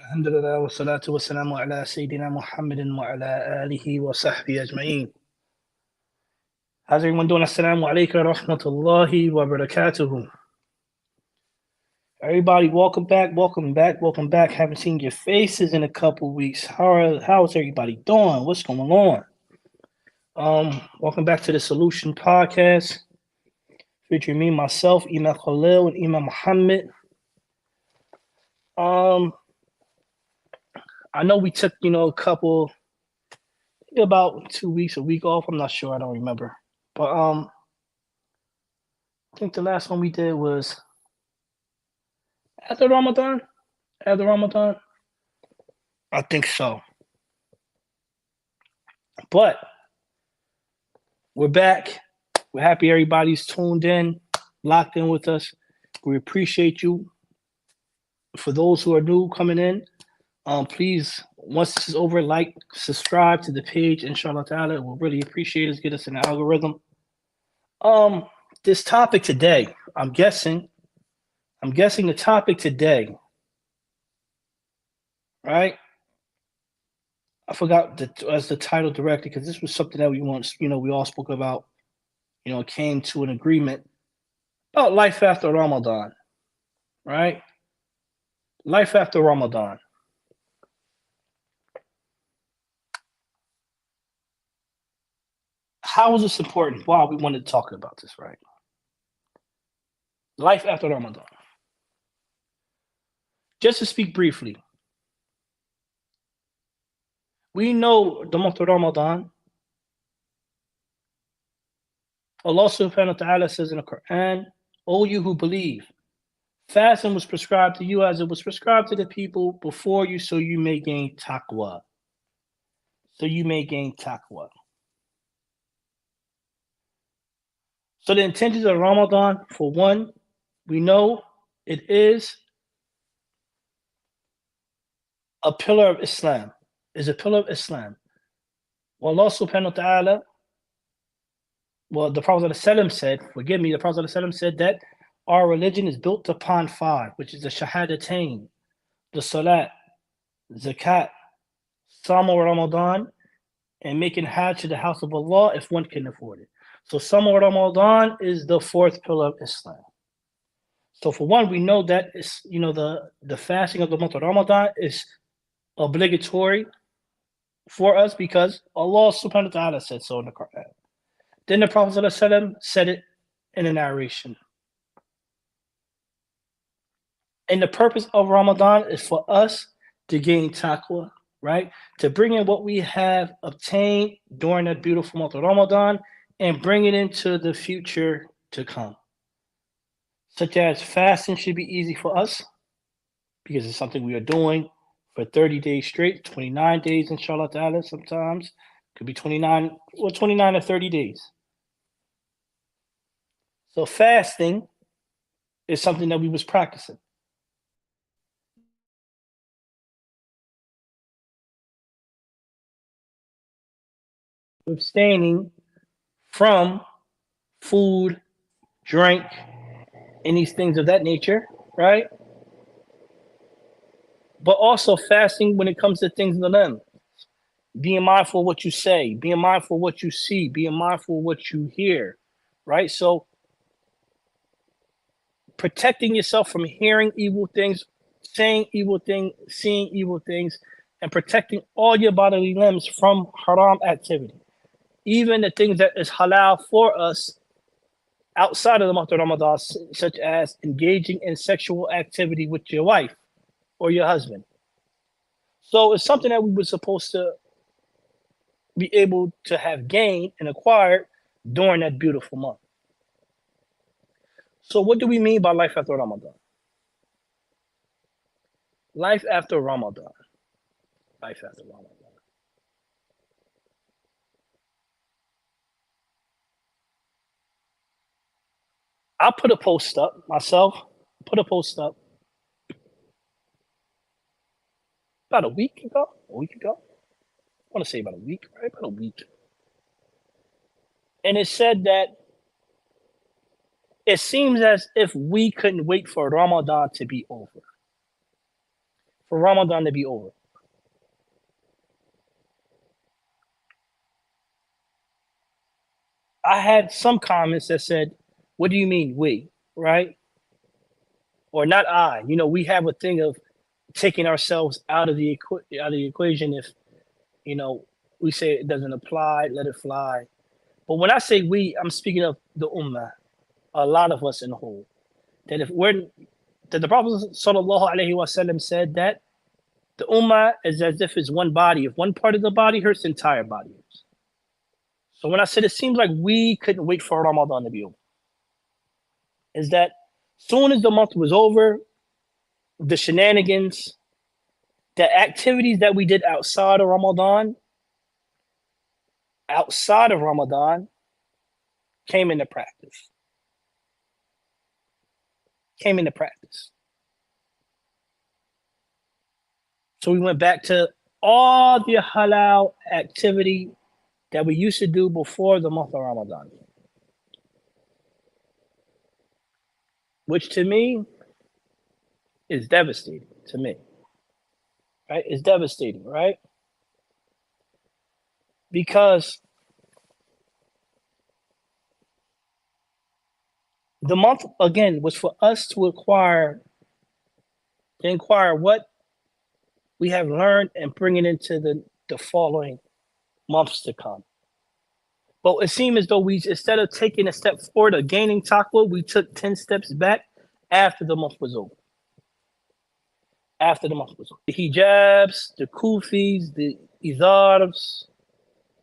Alhamdulillah wa salatu wa salamu ala Sayyidina Muhammadin wa ala alihi wa sahbihi ajma'een. How's everyone doing? Assalamu alaikum wa rahmatullahi wa barakatuhu. Everybody, welcome back, welcome back, welcome back. Haven't seen your faces in a couple weeks. How's everybody doing? What's going on? Welcome back to the Soullutionz podcast, featuring me, myself, Imam Khalil, and Imam Muhammad. I know we took, about 2 weeks, a week off. I'm not sure. I don't remember. But I think the last one we did was after Ramadan. After Ramadan, I think so. But we're back. We're happy everybody's tuned in, locked in with us. We appreciate you. For those who are new coming in, please, once this is over, like, subscribe to the page, inshallah ta'ala. We'll really appreciate it. Get us in the algorithm. This topic today, I'm guessing the topic today, right? I forgot as the title directly, because this was something that we once, we all spoke about, came to an agreement about life after Ramadan, right? Life after Ramadan. How is this important? Why we wanted to talk about this, right? Life after Ramadan. Just to speak briefly, we know the month of Ramadan. Allah subhanahu wa ta'ala says in the Quran, O you who believe, fasting was prescribed to you as it was prescribed to the people before you, so you may gain taqwa. So you may gain taqwa. So the intentions of Ramadan, for one, we know it is a pillar of Islam. Is a pillar of Islam. Well, Allah subhanahu wa ta'ala, the Prophet ﷺ said, forgive me, the Prophet ﷺ said that our religion is built upon 5, which is the Shahadatain, the Salat, Zakat, Sawm Ramadan, and making Hajj to the house of Allah if one can afford it. So Sawm Ramadan is the 4th pillar of Islam. So for one, we know that it's, the fasting of the month of Ramadan is obligatory for us because Allah subhanahu wa ta'ala said so in the Quran. Then the Prophet ﷺ said it in a narration. And the purpose of Ramadan is for us to gain taqwa, right? To bring in what we have obtained during that beautiful month of Ramadan and bring it into the future to come. Such as fasting should be easy for us because it's something we are doing for 30 days straight, 29 days, inshallah ta'ala, sometimes. Could be 29 or 30 days. So fasting is something that we was practicing. Abstaining from food, drink, and these things of that nature, right? But also fasting when it comes to things of the limb. Being mindful of what you say, being mindful of what you see, being mindful of what you hear, right? So protecting yourself from hearing evil things, saying evil things, seeing evil things, and protecting all your bodily limbs from haram activity. Even the things that is halal for us outside of the month of Ramadan, such as engaging in sexual activity with your wife or your husband. So it's something that we were supposed to be able to have gained and acquired during that beautiful month. So what do we mean by life after Ramadan? Life after Ramadan. Life after Ramadan. I put a post up myself, about a week ago. I want to say about a week, right? About a week. And it said that it seems as if we couldn't wait for Ramadan to be over. for Ramadan to be over? I had some comments that said, what do you mean we, right? Or not I. You know, we have a thing of taking ourselves out of the equation if, you know, we say it doesn't apply, let it fly. But when I say we, I'm speaking of the ummah, a lot of us in the whole. That if we're that the Prophet sallallahu alaihi wasallam said that the ummah is as if it's one body. If one part of the body hurts, the entire body hurts. So when I said it seems like we couldn't wait for Ramadan to be over, is that soon as the month was over, the shenanigans, the activities that we did outside of Ramadan, came into practice. Came into practice. So we went back to all the halal activity that we used to do before the month of Ramadan. Which to me is devastating to me. Right? It's devastating, right? Because the month again was for us to inquire what we have learned and bring it into the following months to come. But it seemed as though we, instead of taking a step forward or gaining taqwa, we took 10 steps back after the month was over. After the month was over. The hijabs, the kufis, the izars,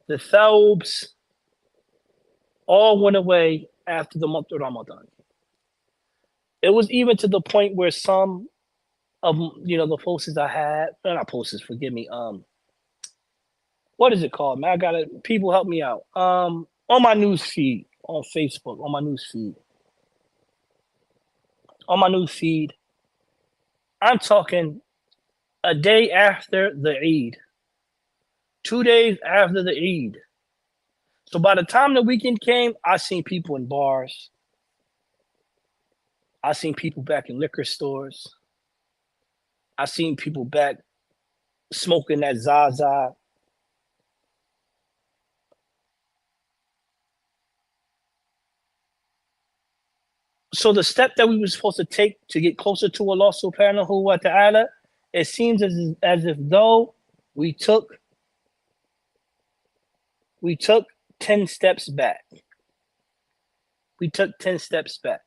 the thawbs, all went away after the month of Ramadan. It was even to the point where some of, you know, the posters I had, not posters, forgive me, what is it called, man? I gotta, people help me out. On my news feed, on Facebook, on my news feed, I'm talking a day after the Eid, 2 days after the Eid. So by the time the weekend came, I seen people in bars. I seen people back in liquor stores. I seen people back smoking that Zaza. So the step that we were supposed to take to get closer to Allah subhanahu wa ta'ala, it seems as if though we took 10 steps back. We took 10 steps back.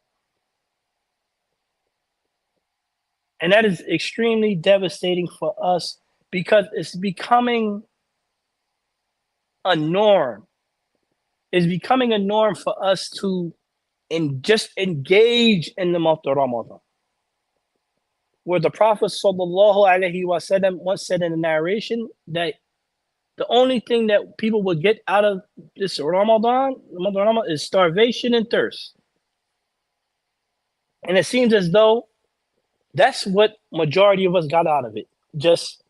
And that is extremely devastating for us because it's becoming a norm. It's becoming a norm for us to just engage in the month of Ramadan. Where the Prophet sallallahu alaihi wasallam once said in a narration that the only thing that people will get out of this Ramadan is starvation and thirst. And it seems as though that's what majority of us got out of it. Just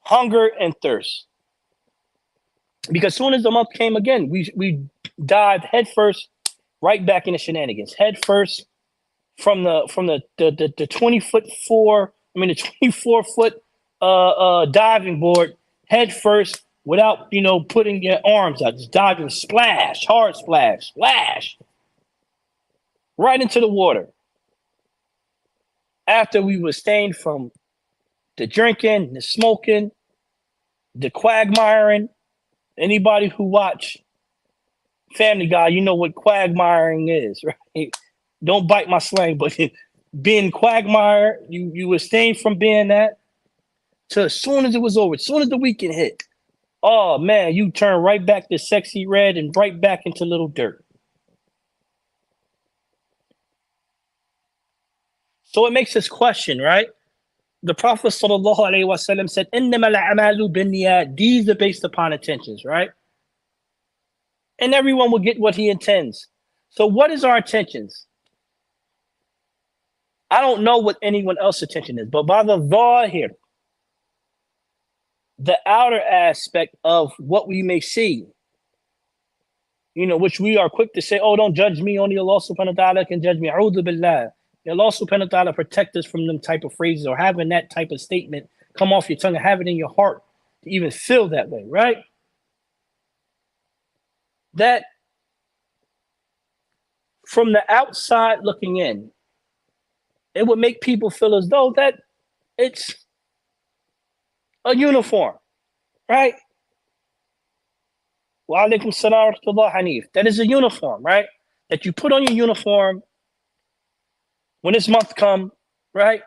hunger and thirst. Because as soon as the month came again, we dived headfirst right back into shenanigans. Headfirst from the 24-foot diving board, headfirst without, you know, putting your arms out, just diving, splash, hard splash, splash, right into the water. After we were stained from the drinking, the smoking, the quagmiring. Anybody who watch Family Guy, you know what quagmiring is, right? Don't bite my slang, but being quagmire, you were stained from being that. So as soon as it was over, as soon as the weekend hit, oh man, you turn right back to sexy red and right back into little dirt. So it makes us question, right? The Prophet sallallahu alaihi wasallam said, "Innamal a'malu binniyat." These are based upon intentions, right? And everyone will get what he intends. So what is our intentions? I don't know what anyone else's intention is, but by the zahir, the outer aspect of what we may see, you know, which we are quick to say, oh, don't judge me, only Allah subhanahu wa ta'ala can judge me. A'udhu billah. May Allah subhanahu wa ta'ala protect us from them type of phrases or having that type of statement come off your tongue and have it in your heart to even feel that way, right? That from the outside looking in, it would make people feel as though that it's a uniform, right? Wa alaikum salam wa rahmatullah Hanif. That is a uniform, right? That you put on your uniform when this month come, right?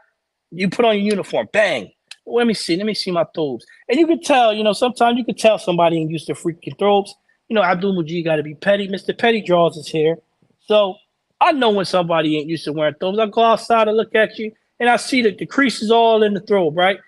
You put on your uniform, bang. Let me see my thobes. And you can tell, sometimes you can tell somebody ain't used to freaking thobes. Abdul Mujeeeb got to be petty. Mr. Petty Draws is here. So I know when somebody ain't used to wearing thobes. I go outside and look at you, and I see that the crease is all in the throbe, right?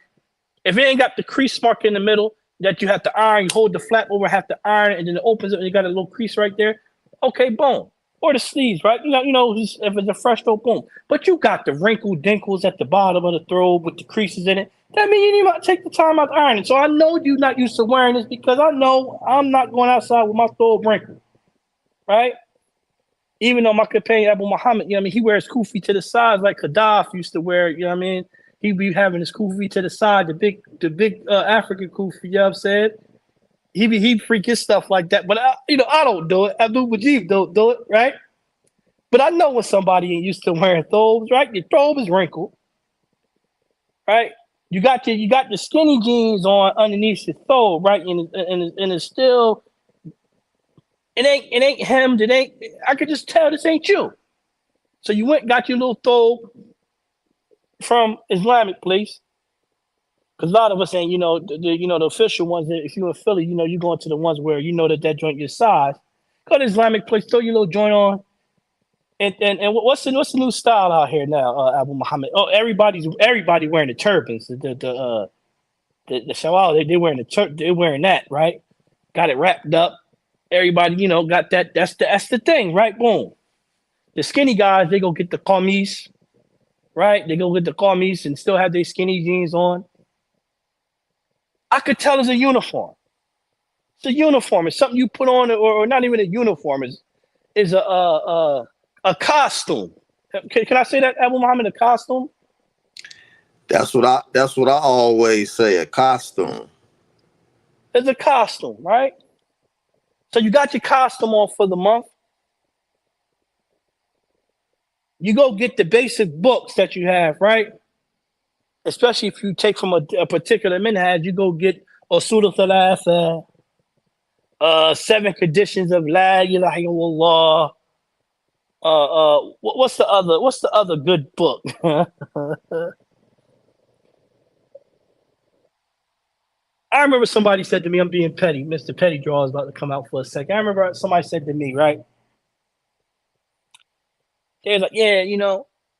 If it ain't got the crease mark in the middle that you have to iron, you hold the flap over, have to iron it, and then it opens up and you got a little crease right there. Okay, boom. Or the sleeves, right? If it's a fresh throw, boom. But you got the wrinkle dinkles at the bottom of the throw with the creases in it. That means you need to take the time out to iron it. So I know you're not used to wearing this because I know I'm not going outside with my throw wrinkled, right? Even though my companion Abu Muhammad, he wears kufi to the sides like Gaddafi used to wear. He be having his kufi to the side, the big African kufi. You know what I'm saying? He freak his stuff like that, but I don't do it. Abdul Mujeeeb don't do it, right? But I know when somebody ain't used to wearing thobes, right? Your thobe is wrinkled, right? You got the skinny jeans on underneath your thobe, right? And it's still, it ain't hemmed. It ain't. I could just tell this ain't you. So you went got your little thobe from Islamic place. Because a lot of us ain't, the official ones. If you're in Philly, you going to the ones where that joint your size. Go to Islamic place, throw your little joint on. And what's the new style out here now, Abu Muhammad? Oh, everybody wearing the turbans. The shawal, they're wearing that, right? Got it wrapped up. Everybody, got that. That's the thing, right? Boom. The skinny guys, they go get the qamis, right? They go get the qamis and still have their skinny jeans on. I could tell it's a uniform. It's a uniform. It's something you put on, or not even a uniform. Is a costume. Can I say that, Abu Muhammad? A costume. That's what I always say. A costume. It's a costume, right? So you got your costume on for the month. You go get the basic books that you have, right? Especially if you take from a particular minhaj, you go get Soullutionz, 7 conditions of La ilaha illallah. What's the other good book? I remember somebody said to me, I'm being petty. Mr. Petty Draw is about to come out for a second. I remember somebody said to me, right? They was like, yeah,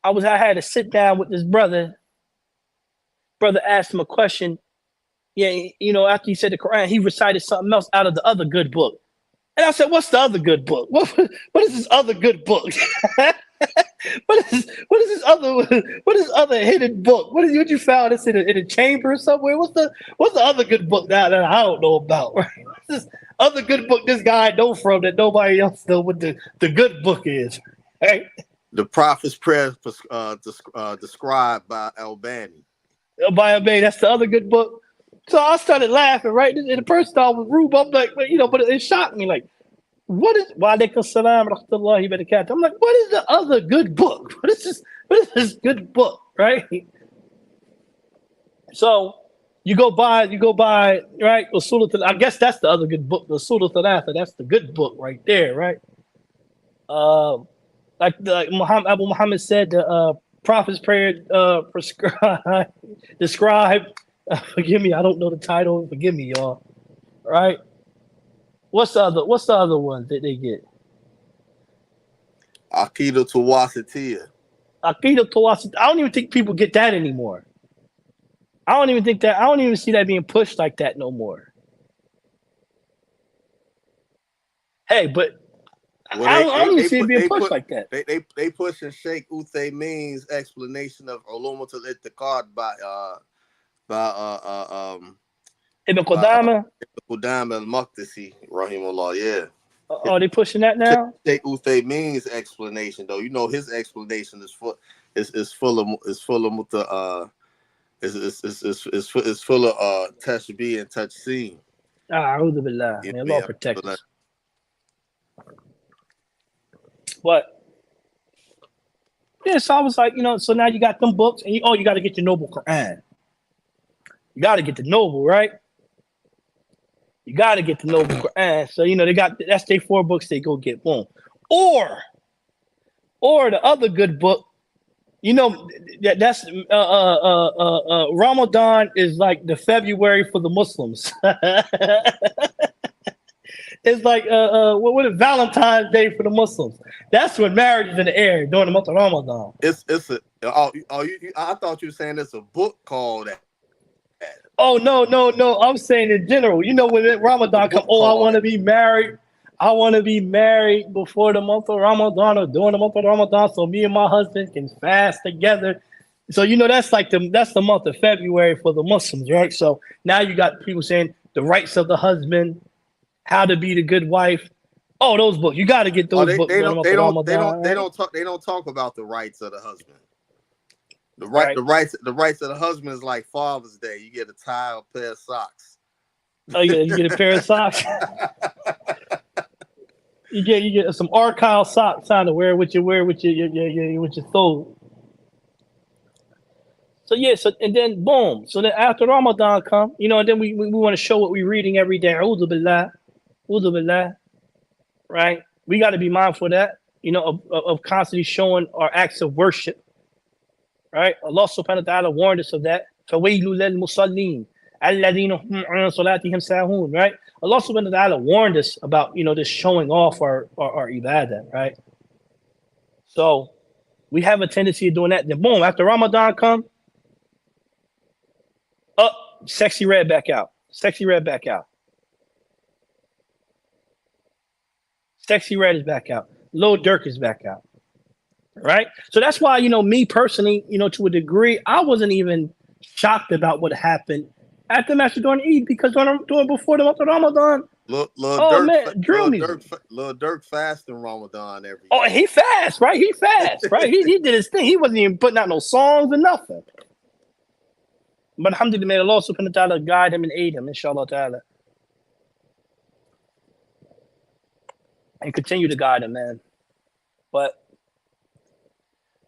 I had to sit down with this brother. Brother asked him a question. Yeah, after he said the Quran, he recited something else out of the other good book. And I said, what's the other good book? What is this other good book? what is this other hidden book? What you found this in a chamber somewhere? What's the other good book that I don't know about? Right? What's this other good book this guy know from that nobody else know what the good book is? Right? The Prophet's Prayer described by Albani. By Ameen, that's the other good book. So I started laughing, right? And the person thought was rude. I'm like, but it shocked me. Like, what is wa alaikum salam wa rahmatullahi wa barakatuh? I'm like, what is the other good book? What is this good book, right? So you go by, right? I guess that's the other good book, the Soullutionz. That's the good book right there, right? Like Abu Muhammad said, the Prophet's Prayer described. Forgive me, I don't know the title. Forgive me, y'all. Right? What's the other one that they get? Aqidah Tawasitiyah. Aqidah Tawasitiyah. I don't even think people get that anymore. I don't even see that being pushed like that no more. Hey, but well, I don't even see it being pushed like that. They pushing Sheikh Uthaymeen's explanation of Ulumatul I'tiqad by Ibn Qudama al-Maqdisi, rahimahullah, yeah. Are they pushing that now? Sheikh Uthaymeen's explanation, though, his explanation is it's full of the it's full of tashbih and tashsim. A'udhu billah. You May know what Allah I mean? protect So that, us. But yeah, so I was like, so now you got them books, and you got to get the Noble Quran. You got to get the Noble, right? You got to get the Noble Quran. So they got that's their 4 books they go get. Boom. Or the other good book, that's Ramadan is like the February for the Muslims. It's like what is Valentine's Day for the Muslims? That's when marriage is in the air during the month of Ramadan. it's a I thought you were saying it's a book called that. Oh no! I'm saying in general. When Ramadan come, I want to be married. I want to be married before the month of Ramadan or during the month of Ramadan, so me and my husband can fast together. So that's like that's the month of February for the Muslims, right? So now you got people saying the rights of the husband, how to be the good wife. Oh, those books. You got to get those books during the month of Ramadan. They don't talk about the rights of the husband. The Right. the rights of the husband is like Father's Day. You get a tie or a pair of socks. Oh, you get a pair of socks. You get some archive socks on to wear with your soul. So yeah, and then boom. So then after Ramadan come, and then we want to show what we're reading every day. A'udhu billah, right? We got to be mindful of that, of constantly showing our acts of worship. Right? Allah subhanahu wa ta'ala warned us of that. فَوَيْلُ لِلْمُصَلِّينَ الَّذِينَ هُمْ عَنْ صَلَاتِهِمْ سَاهُونَ. Right? Allah subhanahu wa ta'ala warned us about, this showing off our ibadah, right? So we have a tendency of doing that. Then boom, after Ramadan come, Sexy Red back out. Sexy Red back out. Sexy Red is back out. Lil Durk is back out. Right? So that's why, me personally, to a degree, I wasn't even shocked about what happened at the Macedonian Eid because doing before the month of Ramadan. Lil Durk fasting Ramadan every year. Oh, he fast, right? He fast, right? He did his thing. He wasn't even putting out no songs or nothing. But alhamdulillah, may Allah subhanahu wa ta'ala guide him and aid him, inshallah ta'ala. And continue to guide him, man. But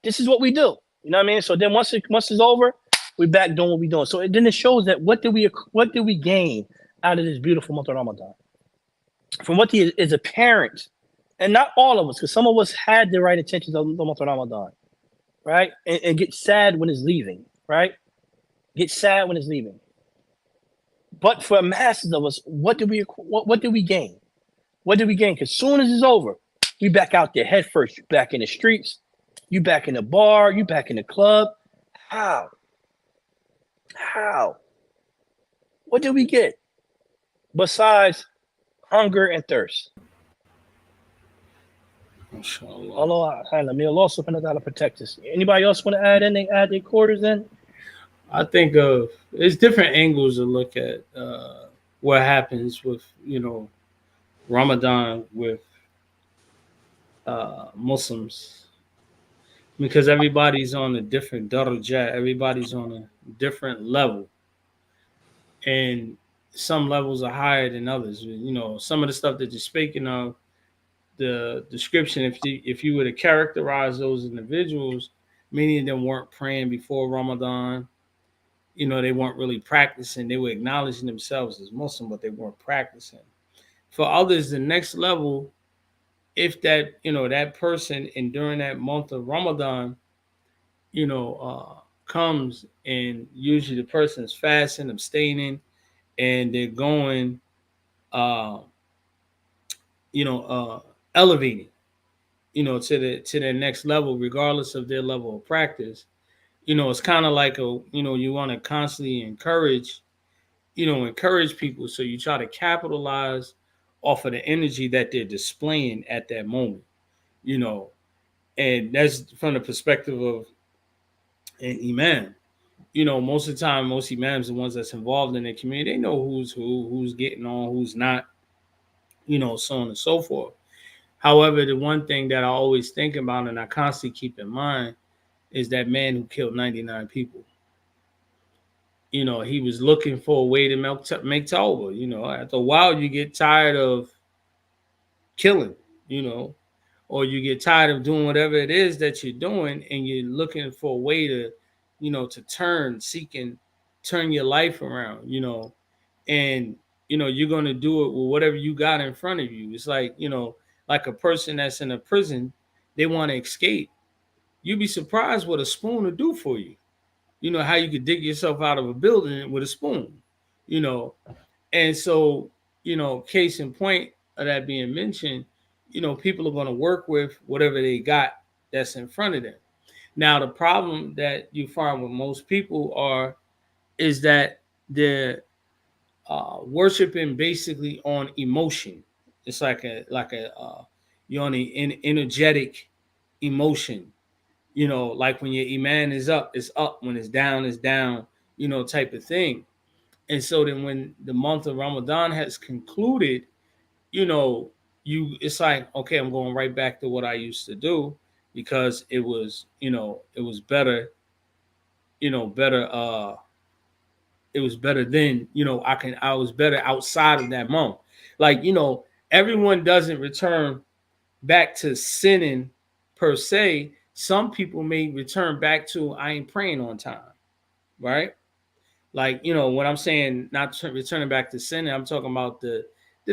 this is what we do. You know what I mean? So then once it's over, we're back doing what we're doing. So then it shows that what did we gain out of this beautiful month of Ramadan? From what is apparent, and not all of us, because some of us had the right intentions of the month of Ramadan, right? And get sad when it's leaving, right? Get sad when it's leaving. But for masses of us, what did we gain? What did we gain? Because soon as it's over, we back out there head first. You're back in the streets. You back in the bar. You back in the club. How? What did we get? Besides hunger and thirst. Allah, may Allah subhanahu wa ta'ala protect us. Anybody else want to add their quarters in? I think it's different angles to look at what happens with, Ramadan with Muslims, because everybody's on a different darajat, everybody's on a different level, and some levels are higher than others. Some of the stuff that you're speaking of, the description, if you were to characterize those individuals, many of them weren't praying before Ramadan. They weren't really practicing. They were acknowledging themselves as Muslim, but they weren't practicing. For others, the next level, if that person, and during that month of Ramadan, comes, and usually the person is fasting, abstaining, and they're going, elevating, to their next level, regardless of their level of practice. It's kind of like you want to constantly encourage people. So you try to capitalize off of the energy that they're displaying at that moment, and that's from the perspective of an imam. Most of the time, most imams, the ones that's involved in their community, they know who's getting on, who's not, so on and so forth. However, the one thing that I always think about and I constantly keep in mind is that man who killed 99 people. You know, he was looking for a way to make Tawbah. You know, after a while, you get tired of killing, you know, or you get tired of doing whatever it is that you're doing, and you're looking for a way to, you know, to turn your life around, you know, and, you know, you're going to do it with whatever you got in front of you. It's like, you know, like a person that's in a prison, they want to escape. You'd be surprised what a spoon will do for you. You know, how you could dig yourself out of a building with a spoon, you know. And so, you know, case in point of that being mentioned, you know, people are going to work with whatever they got that's in front of them. Now, the problem that you find with most people is that they're worshiping basically on emotion. It's like you're on an energetic emotion. You know, like when your iman is up, it's up. When it's down. You know, type of thing. And so then when the month of Ramadan has concluded, you know, it's like, okay, I'm going right back to what I used to do, because it was, you know, it was better, you know, it was better then, you know, I was better outside of that month. Like, you know, everyone doesn't return back to sinning per se. Some people may return back to, I ain't praying on time, right? Like, you know, when I'm saying not returning back to sin, I'm talking about the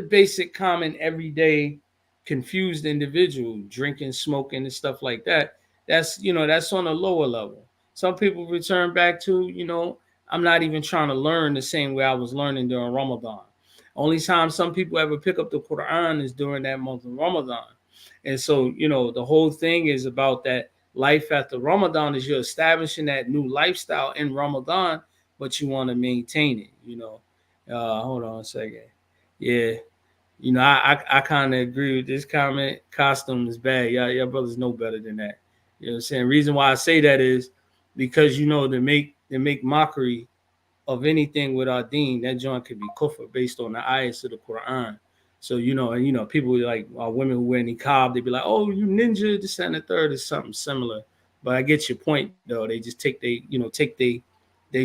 basic, common, everyday, confused individual drinking, smoking, and stuff like that. That's, you know, that's on a lower level. Some people return back to, you know, I'm not even trying to learn the same way I was learning during Ramadan. Only time some people ever pick up the Quran is during that month of Ramadan. And so, you know, the whole thing is about that life after Ramadan is you're establishing that new lifestyle in Ramadan, but you want to maintain it, you know. Hold on a second. Yeah. You know, I kind of agree with this comment. Costume is bad. Y'all brothers know better than that. You know what I'm saying? Reason why I say that is because, you know, they make mockery of anything with our deen, that joint could be kufr based on the ayahs of the Quran. So, you know, and, you know, people like women who wear niqab, they be like, oh, you ninja, this and the third is something similar. But I get your point, though. They just take they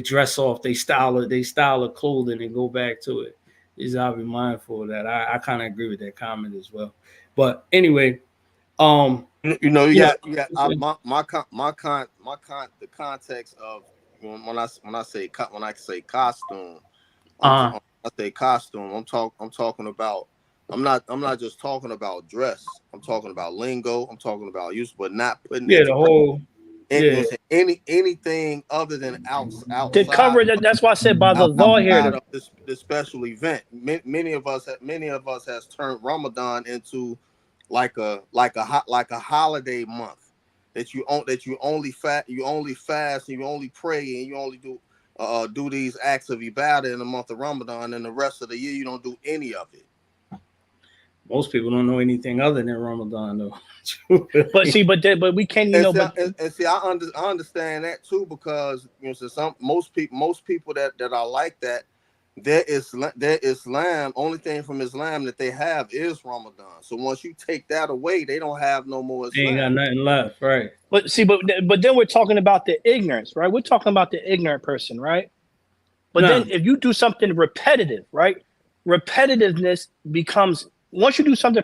dress off, they style of clothing and go back to it. Is I'll be mindful of that. I kind of agree with that comment as well. But anyway, you know, the context of when I say costume, I say costume. I'm talking about. I'm not just talking about dress. I'm talking about lingo. I'm talking about use, but not putting the whole. Anything other than outside. To cover that, that's why I said by the law here. This special event. Many of us has turned Ramadan into like a holiday month that you only fast and you only pray and you only do these acts of ibadah in the month of Ramadan, and the rest of the year you don't do any of it. Most people don't know anything other than Ramadan, though. but we can't, you know. I understand that too, because, you know, so most people that are like that, their Islam, only thing from Islam that they have is Ramadan. So once you take that away, they don't have no more Islam. They ain't got nothing left, right? But then we're talking about the ignorance, right? We're talking about the ignorant person, right? But then if you do something repetitive, right? Repetitiveness becomes, once you do something,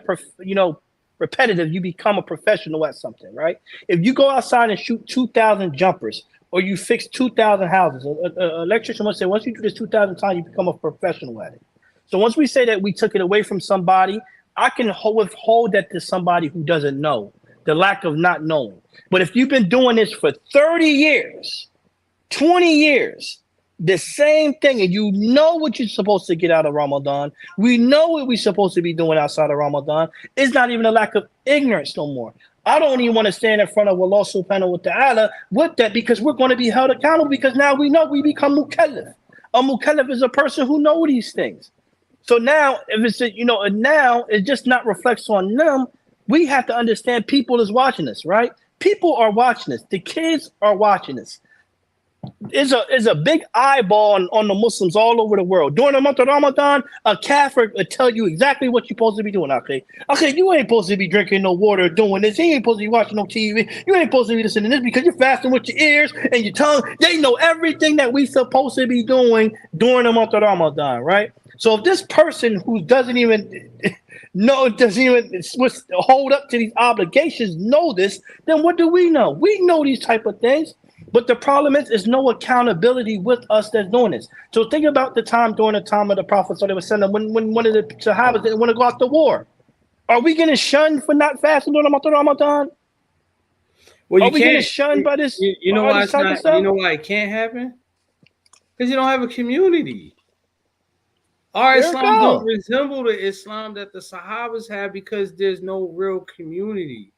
repetitive, you become a professional at something, right? If you go outside and shoot 2,000 jumpers, or you fix 2,000 houses, an electrician would say, once you do this 2,000 times, you become a professional at it. So once we say that we took it away from somebody, I can withhold that to somebody who doesn't know, the lack of not knowing. But if you've been doing this for 30 years, 20 years, the same thing, and you know what you're supposed to get out of Ramadan, we know what we're supposed to be doing outside of Ramadan, it's not even a lack of ignorance no more. I don't even want to stand in front of Allah subhanahu wa ta'ala with that, because we're going to be held accountable, because now we know we become mukallaf. A mukallaf is a person who knows these things. So now, if it's, now it just not reflects on them, we have to understand people is watching us, right? People are watching us. The kids are watching us. is a big eyeball on the Muslims all over the world. During the month of Ramadan, a kafir will tell you exactly what you're supposed to be doing. Okay, you ain't supposed to be drinking no water, doing this. You ain't supposed to be watching no TV. You ain't supposed to be listening to this because you're fasting with your ears and your tongue. They know everything that we supposed to be doing during the month of Ramadan, right? So if this person who doesn't even hold up to these obligations know this, then what do we know? We know these type of things. But the problem is, there's no accountability with us that's doing this. So think about the time during the time of the Prophet when one of the Sahabas didn't want to go out to war. Are we getting shunned for not fasting during the month of Ramadan? Well, Are we getting shunned by this? You know why it's not? You know why it can't happen? Because you don't have a community. Our Islam don't resemble the Islam that the Sahabas had because there's no real community.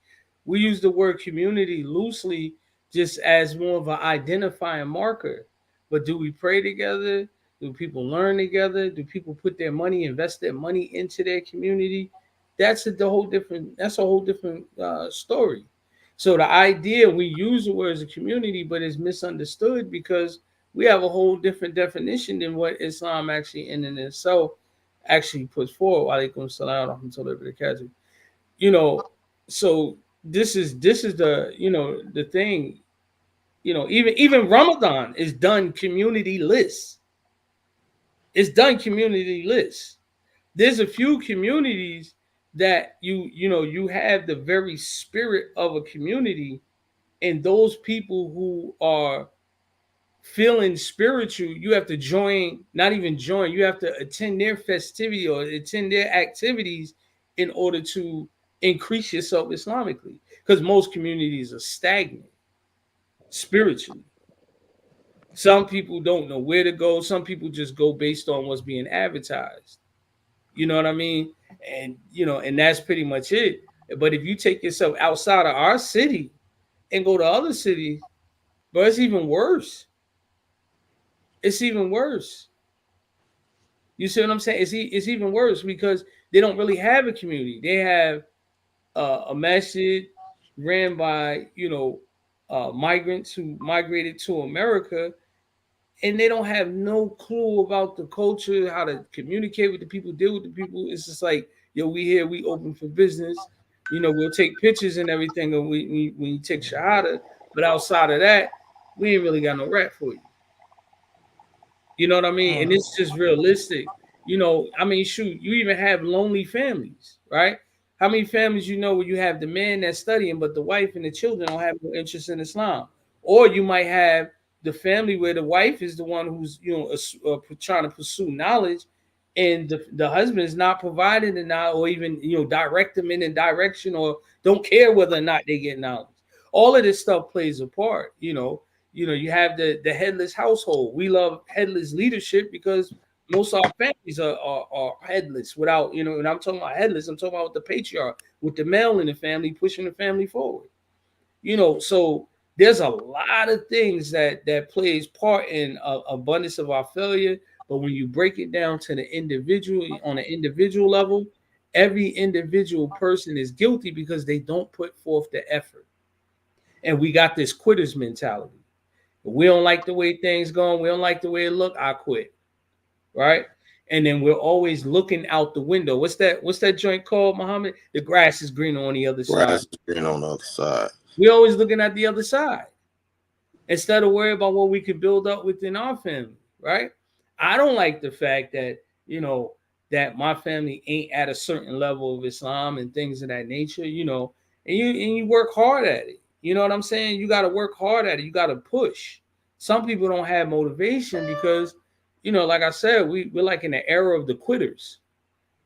We use the word community loosely, just as more of an identifying marker. But do we pray together? Do people learn together? Do people put their money, invest their money into their community? That's a whole different story. So the idea, we use the word as a community, but it's misunderstood because we have a whole different definition than what Islam actually in itself actually puts forward. Walaikum salam wa rahmatullahi wa barakatuh. You know, so this is the the thing. Even Ramadan is done community-less. It's done community-less. There's a few communities that you have the very spirit of a community, and those people who are feeling spiritual, you have to join, not even join, you have to attend their festivity or attend their activities in order to increase yourself Islamically, because most communities are stagnant spiritually. Some people don't know where to go. Some people just go based on what's being advertised. You know what I mean? And and that's pretty much it. But if you take yourself outside of our city and go to other cities, but it's even worse. It's even worse. You see what I'm saying? It's even worse because they don't really have a community. They have a masjid ran by migrants who migrated to America, and they don't have no clue about the culture, how to communicate with the people, deal with the people. It's just like, yo, we here, we open for business. We'll take pictures and everything when you take shahada, but outside of that, we ain't really got no rat for you. You know what I mean? And it's just realistic. Shoot, you even have lonely families, right? How many families where you have the man that's studying, but the wife and the children don't have no interest in Islam? Or you might have the family where the wife is the one who's trying to pursue knowledge, and the husband is not providing the knowledge, or even direct them in a direction, or don't care whether or not they get knowledge. All of this stuff plays a part. You have the headless household. We love headless leadership because most of our families are headless without, and I'm talking about headless, I'm talking about the patriarch, with the male in the family pushing the family forward. So there's a lot of things that plays part in abundance of our failure. But when you break it down to the individual, on an individual level, every individual person is guilty because they don't put forth the effort. And we got this quitter's mentality. We don't like the way things going. We don't like the way it look. I quit. Right. And then we're always looking out the window. What's that joint called, Muhammad? The grass is greener on the other side. Grass is green on the other side. We're always looking at the other side instead of worrying about what we can build up within our family. Right. I don't like the fact that, that my family ain't at a certain level of Islam and things of that nature, and you work hard at it. You know what I'm saying? You got to work hard at it. You got to push. Some people don't have motivation because, like I said, we're like in the era of the quitters,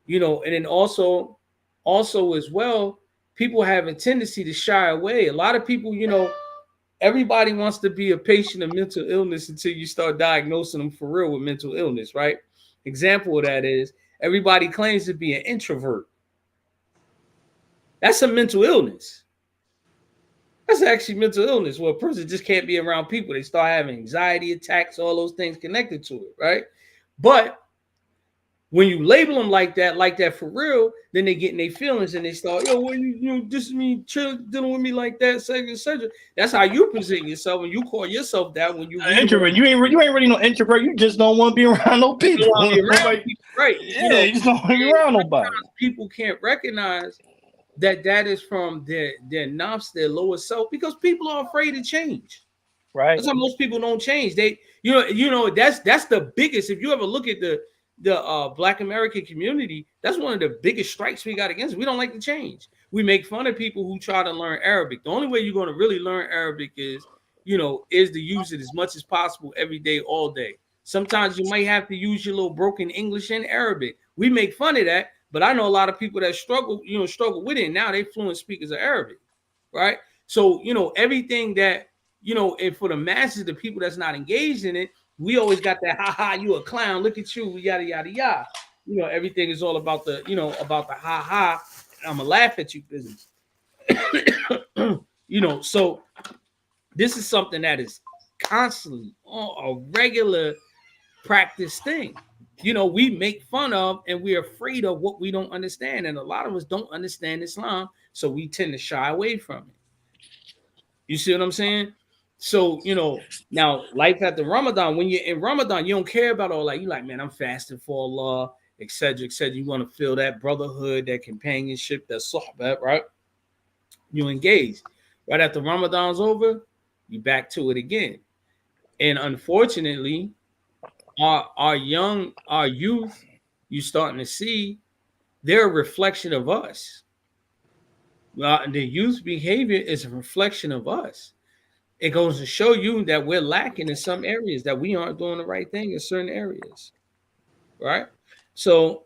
and then also as well, people have a tendency to shy away. A lot of people, everybody wants to be a patient of mental illness until you start diagnosing them for real with mental illness, right? Example of that is everybody claims to be an introvert. That's a mental illness. That's actually mental illness where a person just can't be around people. They start having anxiety attacks, all those things connected to it, right? But When you label them like that for real, then they get in their feelings and they start, yo, well, this is me dealing with me like that, etc., etc. That's how you present yourself when you call yourself that. When you read Introvert, you ain't really no introvert. You just don't want to be around no people. around people, right? Yeah, you just don't want to be around nobody. People can't recognize that is from their nafs, their lower self, because people are afraid to change. Right. That's how most people don't change. They, that's the biggest. If you ever look at the Black American community, that's one of the biggest strikes we got against. We don't like to change. We make fun of people who try to learn Arabic. The only way you're going to really learn Arabic is to use it as much as possible every day, all day. Sometimes you might have to use your little broken English and Arabic. We make fun of that, but I know a lot of people that struggle with it. And now they fluent speakers of Arabic, right? So, everything that, and for the masses, the people that's not engaged in it, we always got that, ha ha, you a clown, look at you, yada, yada, yada. Everything is all about the, about the ha ha, I'm gonna laugh at you business. So this is something that is constantly a regular practice thing. We make fun of and we're afraid of what we don't understand. And a lot of us don't understand Islam, so we tend to shy away from it. You see what I'm saying? So, now life after Ramadan, when you're in Ramadan, you don't care about all that. You like, man, I'm fasting for Allah, etc., etc. You want to feel that brotherhood, that companionship, that sohbet, right? You engage. Right after Ramadan's over, you back to it again. And unfortunately, our youth, you starting to see, they're a reflection of us. The youth behavior is a reflection of us. It goes to show you that we're lacking in some areas, that we aren't doing the right thing in certain areas, right? So,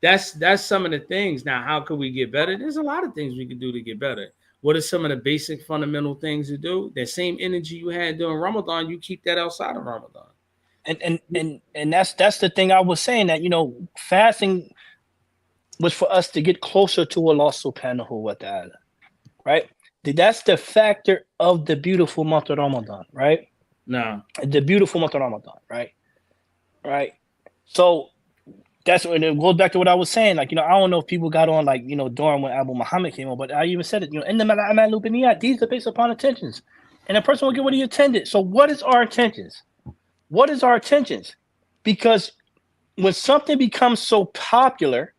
that's some of the things. Now, how could we get better? There's a lot of things we can do to get better. What are some of the basic fundamental things to do? That same energy you had during Ramadan, you keep that outside of Ramadan. And that's the thing I was saying, that fasting was for us to get closer to Allah subhanahu wa ta'ala, right? That's the factor of the beautiful month of Ramadan, right? No. The beautiful month of Ramadan, right? Right. So that's when it goes back to what I was saying. Like, I don't know if people got on during when Abu Muhammad came on, but I even said it, these are based upon intentions. And a person will get what he intended. So what is our intentions? What is our intentions? Because when something becomes so popular,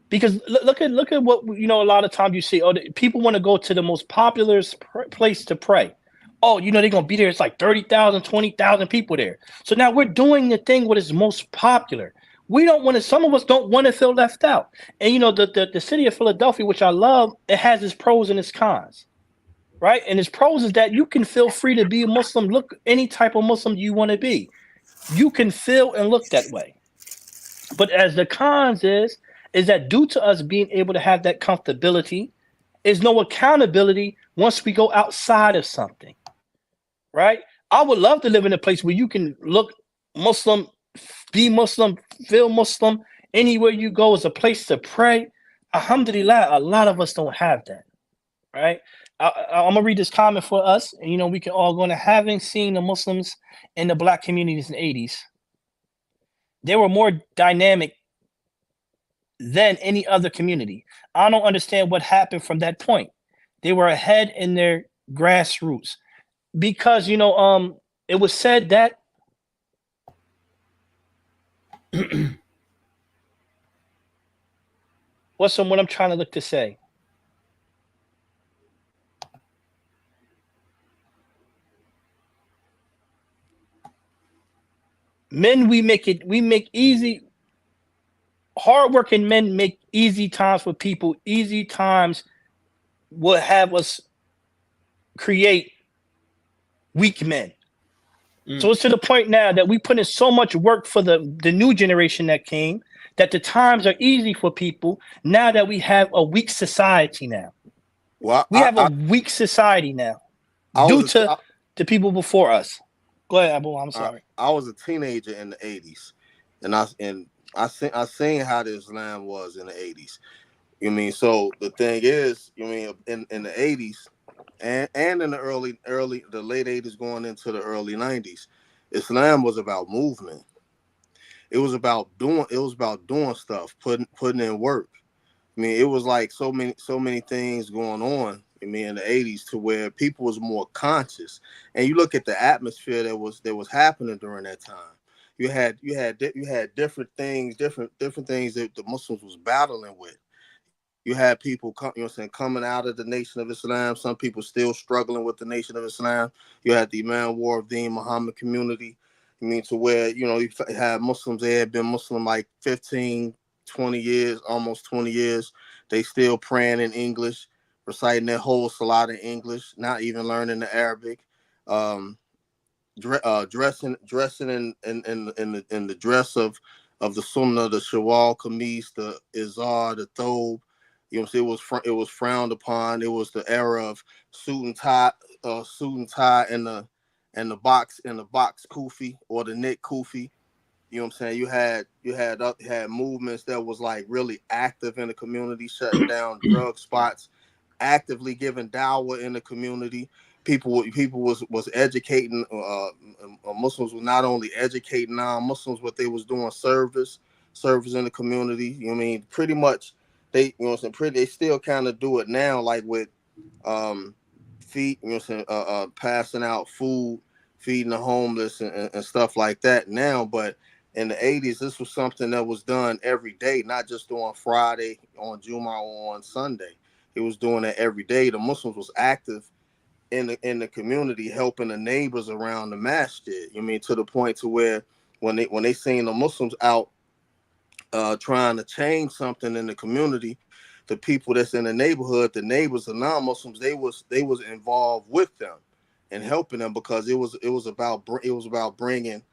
because look at what a lot of times you see. Oh, people want to go to the most popular place to pray. Oh, they're gonna be there. It's like 30,000, 20,000 people there. So now we're doing the thing what is most popular. We don't want to. Some of us don't want to feel left out. And the city of Philadelphia, which I love, it has its pros and its cons, right? And its pros is that you can feel free to be a Muslim. Look any type of Muslim you want to be. You can feel and look that way. But as the cons is that due to us being able to have that comfortability, is no accountability once we go outside of something, right? I would love to live in a place where you can look Muslim, be Muslim, feel Muslim. Anywhere you go is a place to pray. Alhamdulillah, a lot of us don't have that, right? I'm going to read this comment for us, and we can all go into having seen the Muslims in the Black communities in the 80s. They were more dynamic than any other community. I don't understand what happened from that point. They were ahead in their grassroots because it was said that what I'm trying to look to say. Men, we make easy. Hardworking men make easy times for people. Easy times will have us create weak men. So it's to the point now that we put in so much work for the new generation that came, that the times are easy for people now that we have a weak society now. Well, we have a weak society now due to the people before us. Go ahead, Abu. I'm sorry. I was a teenager in the 80s, and I seen how the Islam was in the 80s. So the thing is, in the 80s and in the late 80s going into the early 90s, Islam was about movement. It was about doing stuff, putting in work. I mean, it was like so many things going on. I mean, in the '80s, to where people was more conscious, and you look at the atmosphere that was happening during that time. You had different things, different things that the Muslims was battling with. You had people coming out of the Nation of Islam. Some people still struggling with the Nation of Islam. You had the Imam War of Deen Muhammad community. I mean, to where you had Muslims. They had been Muslim like 15, 20 years, almost 20 years. They still praying in English, reciting their whole salat in English, not even learning the Arabic. Um, dressing in the dress of the Sunnah, the Shawwal Kameez, the Izar, the Thobe. You know what I'm saying? It was frowned upon. It was the era of suit and tie, and the box kufi, or the knit kufi. You know what I'm saying? You had movements that was like really active in the community, shutting down drug spots, actively giving dawah in the community. People was educating. Muslims were not only educating non-Muslims, but they was doing service in the community. You know what I mean? Pretty much, what I'm saying. They still kind of do it now, like with um, feed. You know what I'm saying? Passing out food, feeding the homeless, and stuff like that now. But in the '80s, this was something that was done every day, not just on Friday, on Juma, or on Sunday. He was doing it every day. The Muslims was active in the community, helping the neighbors around the masjid. You mean, to the point to where when they seen the Muslims out trying to change something in the community, the people that's in the neighborhood, the neighbors, the non-Muslims, they was involved with them and helping them, because it was about bringing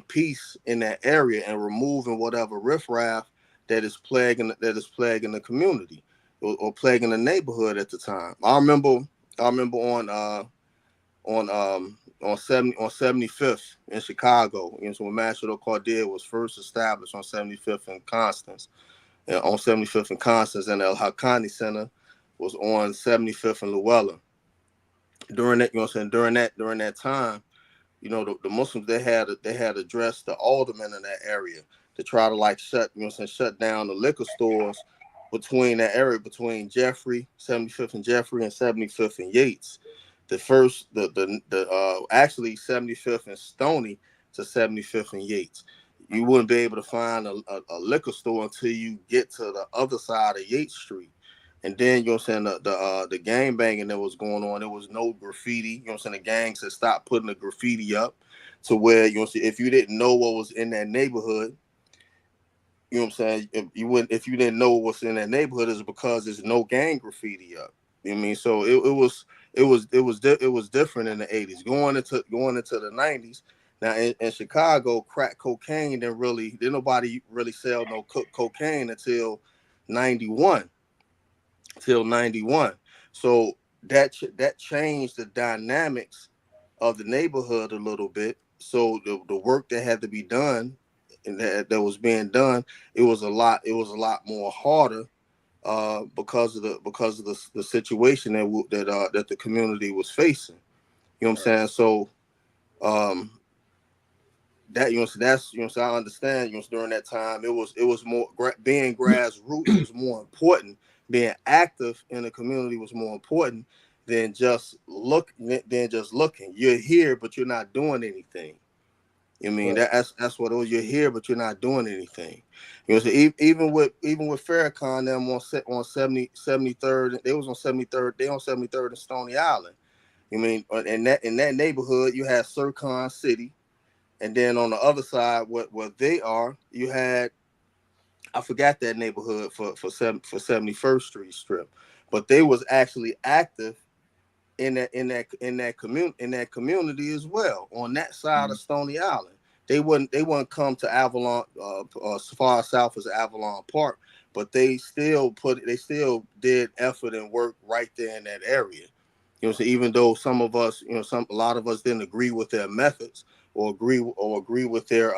peace in that area and removing whatever riffraff that is plaguing the community, or plaguing the neighborhood at the time. I remember on 75th in Chicago. So when Masjid al-Qadir was first established on 75th and Constance, on 75th and Constance, and El Haqqani Center was on 75th and Llewellyn. During that, during that time, the Muslims, they had addressed the aldermen in that area to try to like shut down the liquor stores between that area, between 75th and Jeffrey, and 75th and Yates. The first the actually 75th and Stony to 75th and Yates. You wouldn't be able to find a liquor store until you get to the other side of Yates Street. And then, the gang banging that was going on, there was no graffiti. The gangs had stopped putting the graffiti up, to where, if you didn't know what was in that neighborhood, if you didn't know what's in that neighborhood, is because there's no gang graffiti up. You know what I mean? So it was different in the '80s, going into the '90s. Now in Chicago, crack cocaine didn't nobody really sell no cocaine until '91. So that changed the dynamics of the neighborhood a little bit. So the work that had to be done, and that was being done, it was a lot more harder, because of the situation that the community was facing. You know what I'm saying? So um, so that's so I understand. During that time, it was more being grassroots was more important. Being active in the community was more important than just looking. You're here, but you're not doing anything. You mean that's what it was. You're here, but you're not doing anything. So even with Farrakhan, them on 73rd, they was on 73rd. They on 73rd and Stony Island. You mean in that neighborhood, you had Sircon City, and then on the other side, what they are, you had, I forgot that neighborhood for 71st Street Strip, but they was actually active in that community as well, on that side of Stony Island. They wouldn't come to Avalon, as far south as Avalon Park, but they still did effort and work right there in that area. So even though some of us, a lot of us didn't agree with their methods, or agree with their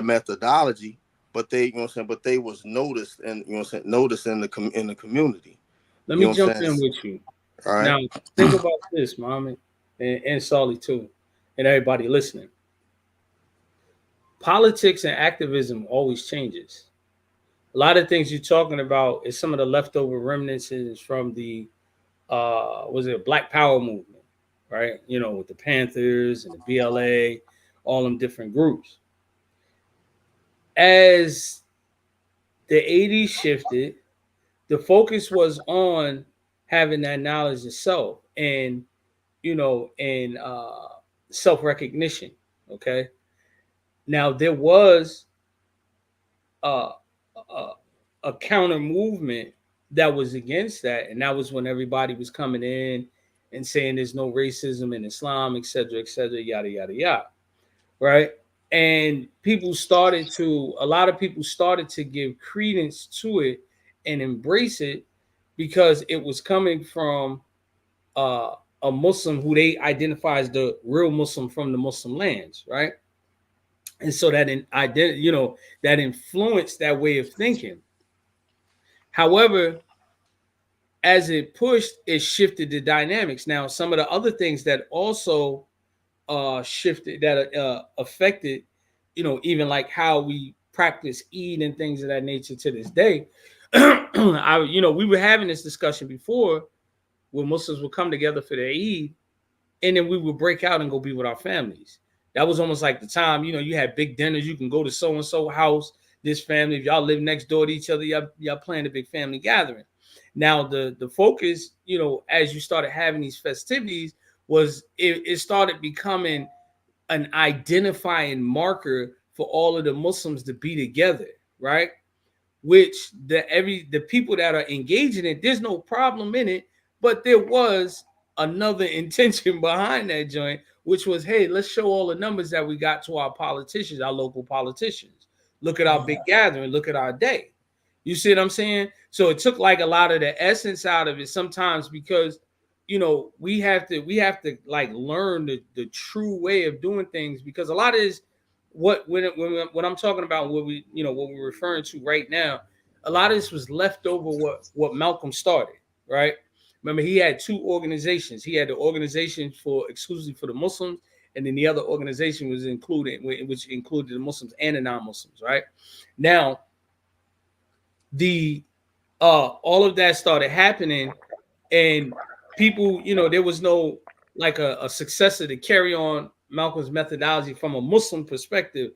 methodology, but they was noticed, and noticed in the community. Let You me know what jump I'm in saying? with you. All right. Now, think about this, Muhammad, and Saleh too, and everybody listening. politics and activism always changes. A lot of things you're talking about is some of the leftover remnants from the was it Black Power movement, right? You know, with the Panthers and the BLA, all them different groups. As the 80s shifted, the focus was on having that knowledge of self and, you know, and self recognition. Okay. Now, there was uh, a, a counter movement that was against that. And that was when everybody was coming in and saying there's no racism in Islam, et cetera, yada, yada, yada. Right. And a lot of people started to give credence to it and embrace it because it was coming from uh, a Muslim who they identify as the real Muslim from the Muslim lands, right? And so that that influenced that way of thinking. However, as it pushed, it shifted the dynamics. Now, some of the other things that also shifted that affected, even like how we practice Eid and things of that nature to this day. We were having this discussion before where Muslims would come together for their Eid, and then we would break out and go be with our families. That was almost like the time, you had big dinners. You can go to so and so house, this family. If y'all live next door to each other, y'all plan a big family gathering. Now the focus, as you started having these festivities, was it started becoming an identifying marker for all of the Muslims to be together, right? Which the people that are engaging in it, there's no problem in it, but there was another intention behind that joint, which was, hey, let's show all the numbers that we got to our politicians, our local politicians. Look at our big gathering. Look at our day. You see what I'm saying? So it took like a lot of the essence out of it sometimes because, we have to like learn the true way of doing things, because a lot of this, when I'm talking about what we're referring to right now, a lot of this was left over what Malcolm started, right? Remember, he had two organizations. He had the organization exclusively for the Muslims, and then the other organization which included the Muslims and the non-Muslims, right? Now, all of that started happening, and people, there was no like a successor to carry on Malcolm's methodology from a Muslim perspective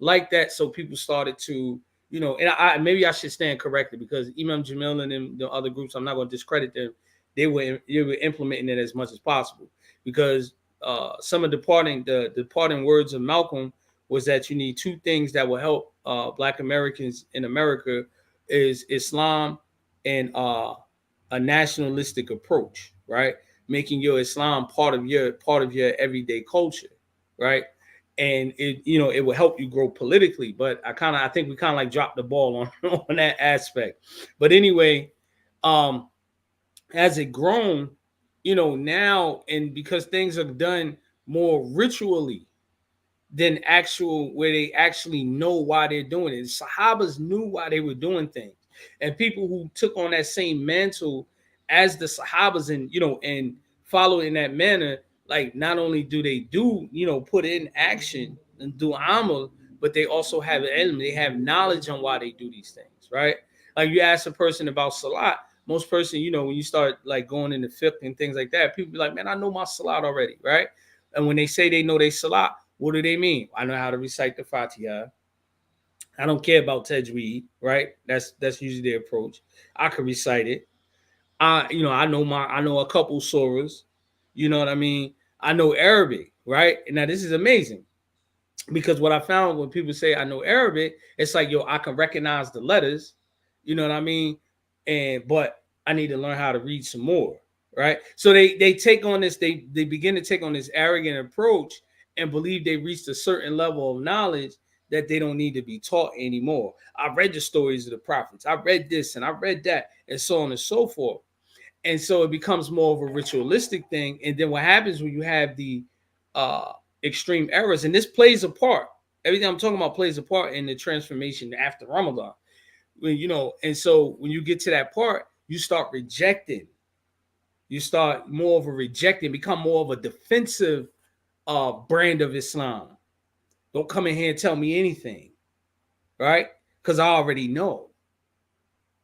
like that. So people started to, and maybe I should stand corrected, because Imam Jamil and the other groups, I'm not going to discredit them. They were implementing it as much as possible, because some of the parting words of Malcolm was that you need two things that will help Black Americans in America, is Islam and a nationalistic approach, right? Making your Islam part of your everyday culture, right? And it will help you grow politically. But I think we kind of like dropped the ball on that aspect. But anyway, as it grown, now, and because things are done more ritually than where they actually know why they're doing it. The Sahabas knew why they were doing things. And people who took on that same mantle as the Sahabas and follow in that manner, like not only do they put in action and do amal, but they also have an element. They have knowledge on why they do these things, right? Like you ask a person about salat, most person, when you start like going into fiqh and things like that, people be like, man, I know my salat already, right? And when they say they know they salat, what do they mean? I know how to recite the Fatiha. I don't care about tajweed, right? That's usually their approach. I can recite it. I know a couple surahs. You know what I mean? I know Arabic, right? And now this is amazing, because what I found when people say I know Arabic, it's like, yo, I can recognize the letters. You know what I mean? But I need to learn how to read some more, right? So they take on this, they begin to take on this arrogant approach and believe they reached a certain level of knowledge that they don't need to be taught anymore. I read the stories of the prophets. I read this and I read that, and so on and so forth. And so it becomes more of a ritualistic thing. And then what happens when you have the extreme errors, and this plays a part. Everything I'm talking about plays a part in the transformation after Ramadan. And so when you get to that part, you start rejecting. You start more of a rejecting, become more of a defensive brand of Islam. Don't come in here and tell me anything, right? Because I already know.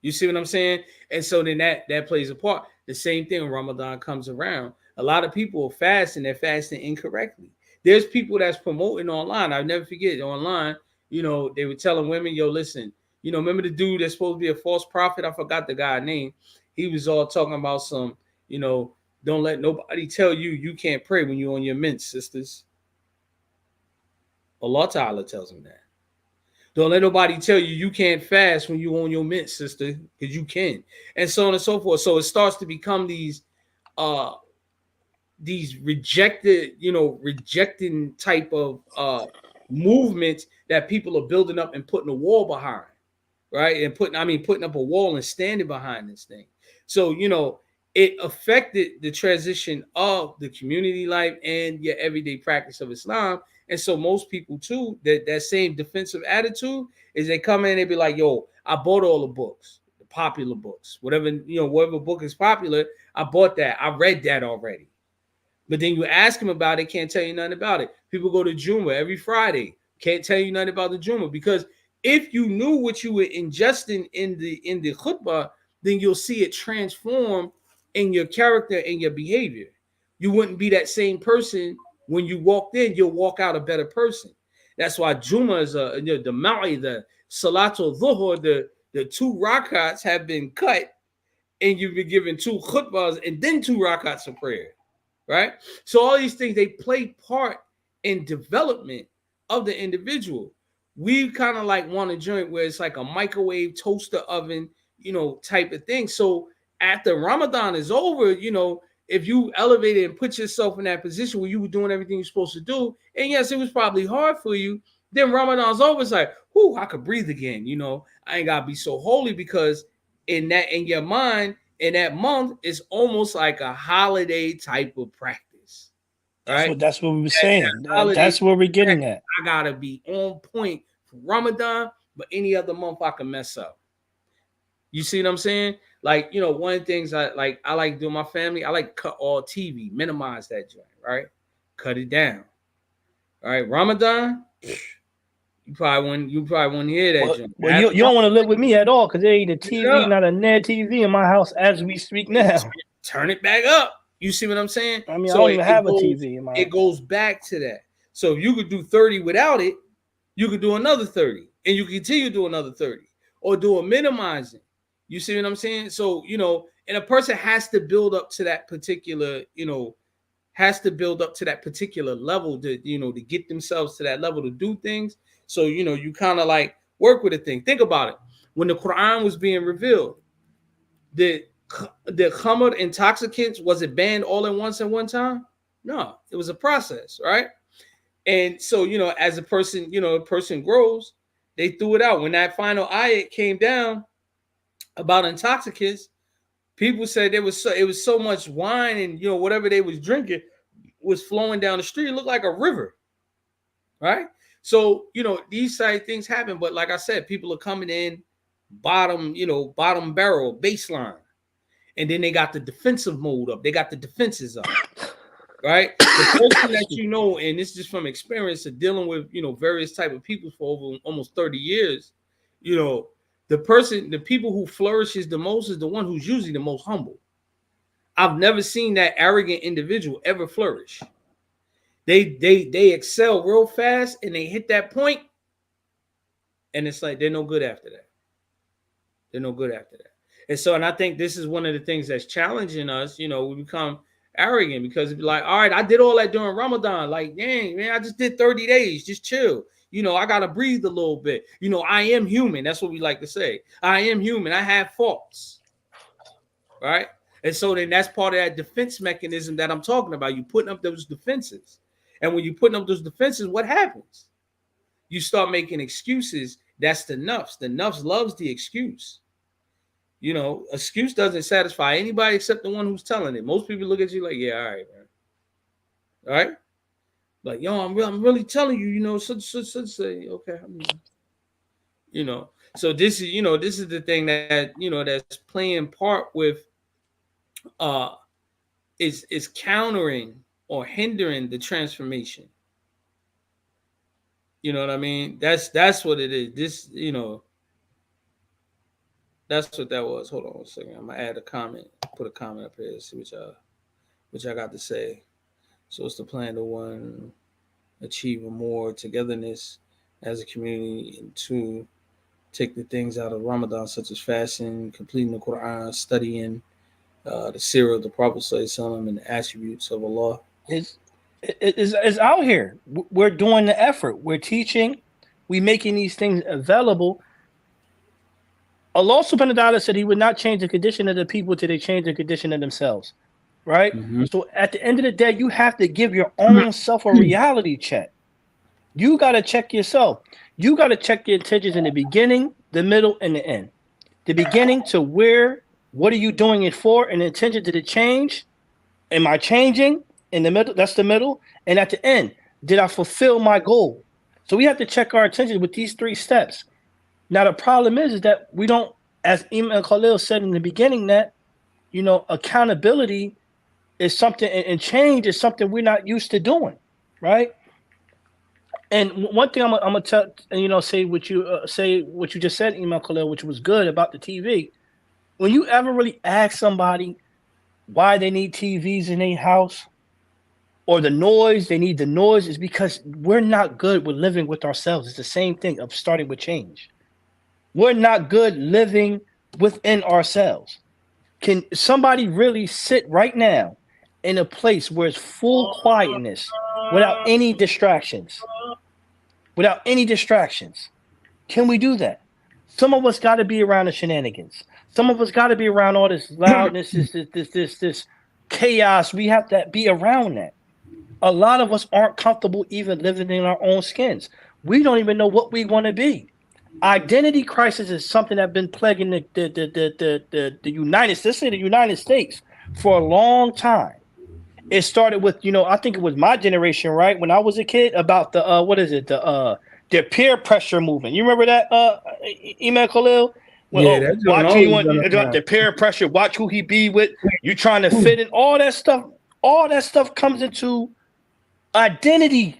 You see what I'm saying? And so then that plays a part. The same thing when Ramadan comes around. A lot of people are fasting. They're fasting incorrectly. There's people that's promoting online. I'll never forget online. They were telling women, "Yo, listen. Remember the dude that's supposed to be a false prophet? I forgot the guy's name. He was all talking about some. Don't let nobody tell you can't pray when you're on your mints, sisters. Allah Ta'ala tells him that. Don't let nobody tell you can't fast when you on your mint, sister, because you can, and so on and so forth. So it starts to become these rejecting type of movements that people are building up and putting a wall behind, right? And putting up a wall and standing behind this thing. So it affected the transition of the community life and your everyday practice of Islam. And so most people too, that same defensive attitude is they come in and they be like, yo, I bought all the books, the popular books, whatever book is popular, I bought that. I read that already. But then you ask them about it, can't tell you nothing about it. People go to Juma every Friday, can't tell you nothing about the Juma, because if you knew what you were ingesting in the khutbah, then you'll see it transform in your character and your behavior. You wouldn't be that same person when you walked in. You'll walk out a better person. That's why Juma is the Ma'i, the Salatul Dhuhr, the 2 rakats have been cut, and you've been given 2 khutbahs and then 2 rakats of prayer. Right? So all these things, they play part in development of the individual. We kind of like want a joint where it's like a microwave toaster oven, type of thing. So after Ramadan is over, if you elevated and put yourself in that position where you were doing everything you're supposed to do, and yes, it was probably hard for you, then Ramadan's over. It's like, whoo, I could breathe again. I ain't gotta be so holy, because in your mind, in that month, it's almost like a holiday type of practice. Right? That's what we were saying. That's where we're getting at. I gotta be on point for Ramadan, but any other month I can mess up. You see what I'm saying? Like, one of the things I like doing my family, I like cut all TV, minimize that joint, right? Cut it down. All right, Ramadan, you probably wouldn't hear that joint. Well, you don't want to live with me at all, because there ain't a TV, not a net TV in my house as we speak now. Turn it back up. You see what I'm saying? I mean, I don't even have a TV in my house. It goes back to that. So if you could do 30 without it, you could do another 30, and you continue to do another 30, or do a minimizing. You see what I'm saying? So, and a person has to build up to that particular, level to, to get themselves to that level to do things. So, you kind of like work with a thing. Think about it. When the Quran was being revealed, the khamr intoxicants, was it banned all at once at one time? No, it was a process, right? And so, as a person grows, they threw it out. When that final ayat came down about intoxicants, people said it was so much wine and whatever they was drinking was flowing down the street. It looked like a river, right? So these side things happen, but like I said, people are coming in bottom barrel, baseline, and then they got the defensive mode up. They got the defenses up, right? The person that and this is just from experience of dealing with various type of people for over almost 30 years, the people who flourishes the most is the one who's usually the most humble. I've never seen that arrogant individual ever flourish. They excel real fast, and they hit that point, and it's like they're no good after that. They're no good after that. And so, and I think this is one of the things that's challenging us. We become arrogant because it'd be like, all right, I did all that during Ramadan. Like, dang, man, I just did 30 days. Just chill. I got to breathe a little bit. I am human. That's what we like to say. I am human. I have faults. Right? And so then that's part of that defense mechanism that I'm talking about. You putting up those defenses. And when you're putting up those defenses, what happens? You start making excuses. That's the nafs. The nafs loves the excuse. Excuse doesn't satisfy anybody except the one who's telling it. Most people look at you like, yeah, all right, man. All right? Like, yo, I'm really telling you, such say, okay. So this is the thing that, that's playing part with is countering or hindering the transformation. You know what I mean? That's what it is. This, that's what that was. Hold on 1 second. I'm gonna add a comment. Put a comment up here. See what y'all got to say. So it's the plan to one achieve more togetherness as a community, and two take the things out of Ramadan such as fasting, completing the Quran, studying the seerah of the Prophet ﷺ and the attributes of Allah. Is out here. We're doing the effort. We're teaching. We making these things available. Allah subhanahu wa ta'ala said he would not change the condition of the people till they change the condition of themselves. Right? Mm-hmm. So at the end of the day, you have to give your own self a reality check. You got to check yourself. You got to check your intentions in the beginning, the middle, and the end. The beginning to what are you doing it for? And the intention to the change. Am I changing? In the middle, that's the middle. And at the end, did I fulfill my goal? So we have to check our intentions with these 3 steps. Now, the problem is that we don't, as Imam and Khalil said in the beginning, that, accountability is something, and change is something we're not used to doing, right? And one thing I'm gonna tell, say what you just said, Imam Khalil, which was good about the TV. When you ever really ask somebody why they need TVs in their house, or the noise, they need the noise, is because we're not good with living with ourselves. It's the same thing of starting with change. We're not good living within ourselves. Can somebody really sit right now in a place where it's full quietness without any distractions? Without any distractions. Can we do that? Some of us got to be around the shenanigans. Some of us got to be around all this loudness, this chaos. We have to be around that. A lot of us aren't comfortable even living in our own skins. We don't even know what we want to be. Identity crisis is something that's been plaguing the United States, the United States, for a long time. It started with, I think it was my generation, right? When I was a kid, about the peer pressure movement. You remember that, Imam Khalil? Well, Yeah, that's watch who you want. The peer pressure. Watch who he be with. You trying to fit in. All that stuff. All that stuff comes into identity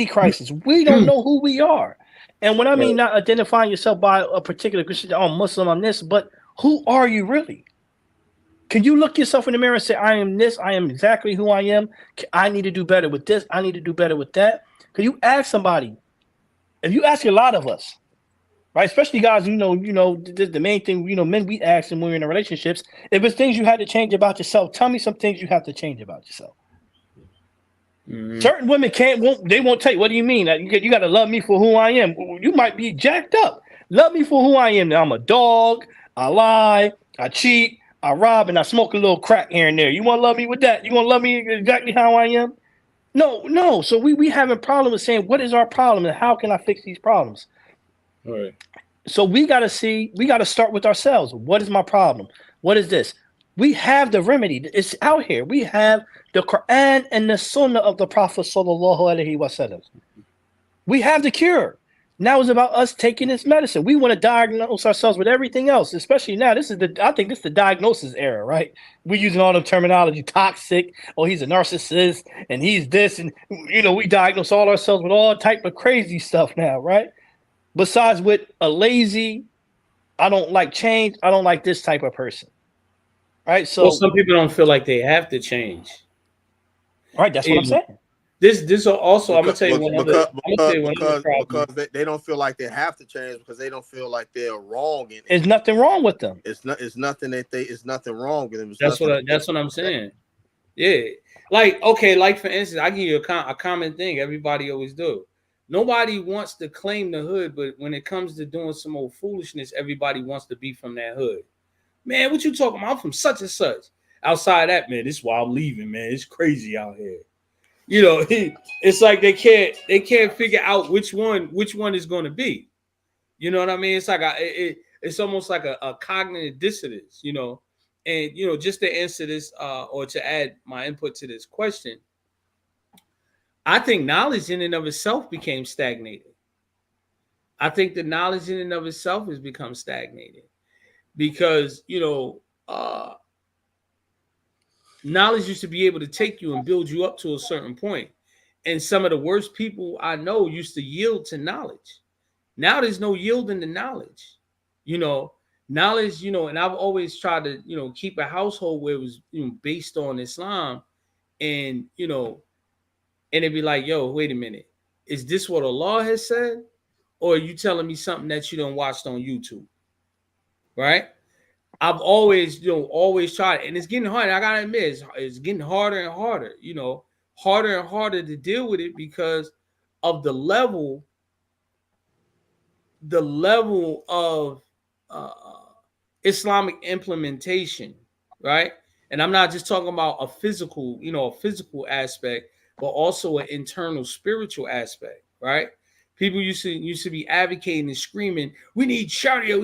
crisis. We don't know who we are. And when I mean not identifying yourself by a particular Christian, I'm Muslim, I'm this, but who are you really? Can you look yourself in the mirror and say, I am this, I am exactly who I am. I need to do better with this. I need to do better with that. Can you ask somebody? If you ask a lot of us, right? Especially guys, the main thing, men, we ask them when we're in relationships. If it's things you had to change about yourself, tell me some things you have to change about yourself. Mm-hmm. Certain women won't tell you. What do you mean? You got to love me for who I am. You might be jacked up. Love me for who I am. Now, I'm a dog. I lie. I cheat. I rob, and I smoke a little crack here and there. You want to love me with that? You want to love me exactly how I am? No. So we having problems with saying, what is our problem and how can I fix these problems? All right. So we got to start with ourselves. What is my problem? What is this? We have the remedy. It's out here. We have the Quran and the Sunnah of the Prophet sallallahu alaihi wasallam. We have the cure. Now it's about us taking this medicine. We want to diagnose ourselves with everything else, especially now. I think this is the diagnosis era, right? We're using all the terminology, toxic, or he's a narcissist, and he's this, and we diagnose all ourselves with all type of crazy stuff now, right? Besides with a lazy, I don't like change, I don't like this type of person. Right. So some people don't feel like they have to change. Right, that's what I'm saying. This also, I'm gonna tell you one other problem. Because they don't feel like they have to change because they don't feel like they're wrong in it. There's nothing wrong with them. It's nothing wrong with them. That's what I'm saying. Yeah. Like for instance, I give you a common thing everybody always do. Nobody wants to claim the hood, but when it comes to doing some old foolishness, everybody wants to be from that hood. Man, what you talking about? I'm from such and such. Outside that, man, this is why I'm leaving, man. It's crazy out here. It's like they can't figure out which one is going to be. You know what I mean? It's like it's almost like a cognitive dissonance, And just to answer this, or to add my input to this question, I think knowledge in and of itself became stagnated. I think the knowledge in and of itself has become stagnated. Because knowledge used to be able to take you and build you up to a certain point, And some of the worst people I know used to yield to knowledge. Now there's no yielding to knowledge. You know, knowledge, and I've always tried to, keep a household where it was, based on Islam. And, and it'd be like, yo, wait a minute. Is this what Allah has said? Or are you telling me something that you don't watched on YouTube? Right? I've always, always tried, and it's getting harder. I gotta admit, it's getting harder and harder, harder and harder to deal with it because of the level of Islamic implementation, right? And I'm not just talking about a physical, a physical aspect, but also an internal spiritual aspect, right? People used to be advocating and screaming, we need Sharia,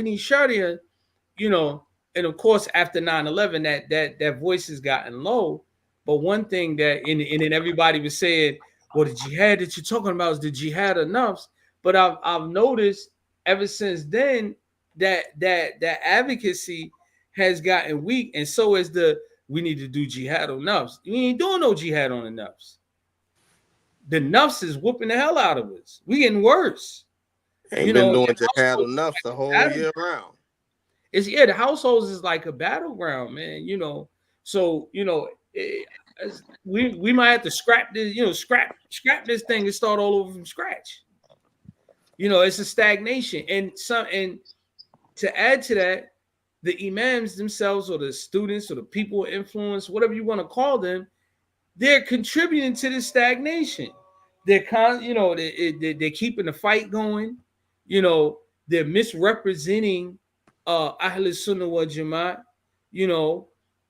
and of course after 9/11 that voice has gotten low. But one thing that and then everybody was saying, well, the jihad that you're talking about is the jihad of nafs. But I've noticed ever since then that advocacy has gotten weak, and so is we need to do jihad on nafs. We ain't doing no jihad on the nafs. The nafs is whooping the hell out of us. We getting worse. Ain't been doing jihad enough the whole year round. The households is like a battleground, man. So we might have to scrap this, scrap this thing and start all over from scratch. It's a stagnation, and to add to that, the imams themselves, or the students, or the people of influence, whatever you want to call them, they're contributing to this stagnation. They're they're keeping the fight going. They're misrepresenting Ahl Sunnah wal Jama'at.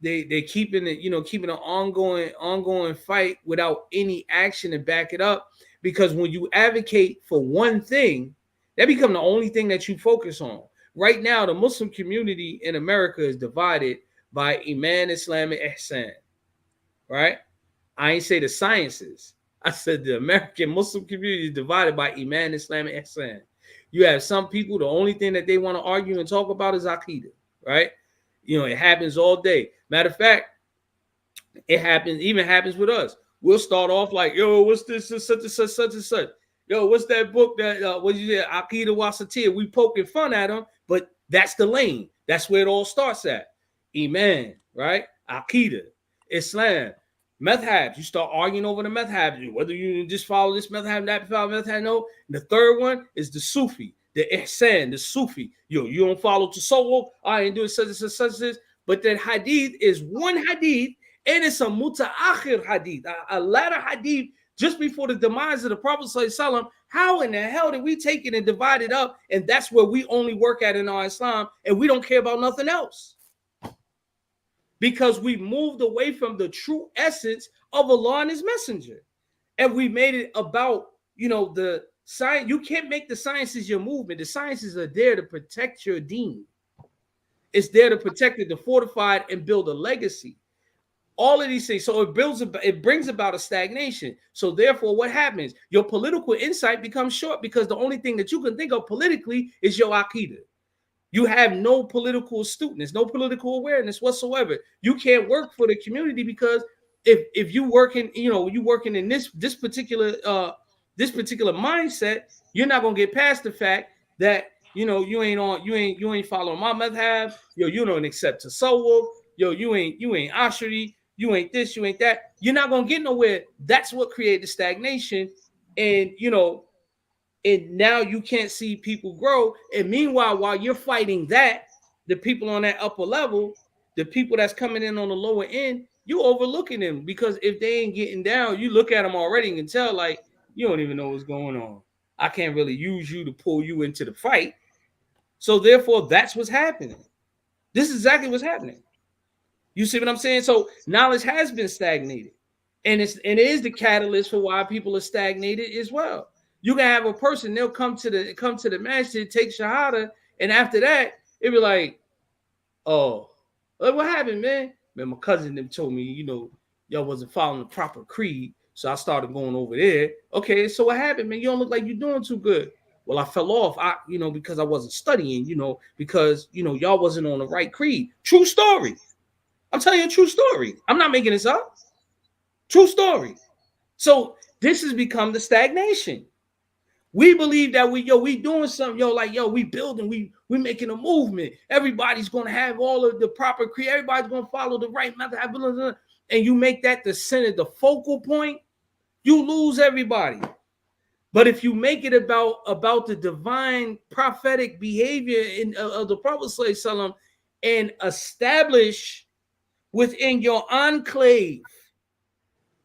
They keeping it, keeping an ongoing fight without any action to back it up. Because when you advocate for one thing, that becomes the only thing that you focus on. Right now, the Muslim community in America is divided by Iman, Islam, and Ihsan. Right? I ain't say the sciences. I said the American Muslim community is divided by Iman, Islam, and Ihsan. You have some people, the only thing that they want to argue and talk about is Aqidah, right? It happens all day. Matter of fact, it happens with us. We'll start off like, yo, what's this, such and such, such and such. Yo, what's that book that, what you said, Aqidah Wasatiyah? We poking fun at them, but that's the lane. That's where it all starts at. Iman, right? Aqidah, Islam, madhabs. You start arguing over the madhabs, whether you just follow this madhab, that follow madhab. No. The third one is the Sufi, the Ihsan, the Sufi. You don't follow Tasawwuf. I ain't doing such and such, such this. But that hadith is one hadith, and it's a mutaakhir hadith, a latter hadith just before the demise of the Prophet ﷺ. How in the hell did we take it and divide it up? And that's where we only work at in our Islam, and we don't care about nothing else. Because we moved away from the true essence of Allah and His Messenger. And we made it about, the science. You can't make the sciences your movement. The sciences are there to protect your deen. It's there to protect it, to fortify it, and build a legacy. All of these things. So it brings about a stagnation. So therefore, what happens? Your political insight becomes short because the only thing that you can think of politically is your Aqidah. You have no political astuteness, no political awareness whatsoever. You can't work for the community because if you working, you working in this particular mindset, you're not gonna get past the fact that you ain't following my madhab. You don't accept Tasawwuf. You ain't Ashari. You ain't this. You ain't that. You're not gonna get nowhere. That's what created stagnation, and and now you can't see people grow. And meanwhile, while you're fighting that, the people on that upper level, the people that's coming in on the lower end, you overlooking them because if they ain't getting down, you look at them already and can tell like you don't even know what's going on. I can't really use you to pull you into the fight. So therefore, that's what's happening. This is exactly what's happening. You see what I'm saying? So knowledge has been stagnated, and it is the catalyst for why people are stagnated as well. You can have a person, they'll come to the masjid, take shahada, and after that, it be like, oh, what happened, man? Man, my cousin them told me, y'all wasn't following the proper creed, so I started going over there. Okay, so what happened, man? You don't look like you're doing too good. Well, I fell off, because I wasn't studying, because y'all wasn't on the right creed. True story. I'm telling you a true story. I'm not making this up. True story. So This has become the stagnation. We believe that we doing something, we building, we making a movement. Everybody's gonna have all of the proper everybody's gonna follow the right method, and you make that the center, the focal point, you lose everybody. But if you make it about the divine prophetic behavior of the Prophet ﷺ, and establish within your enclave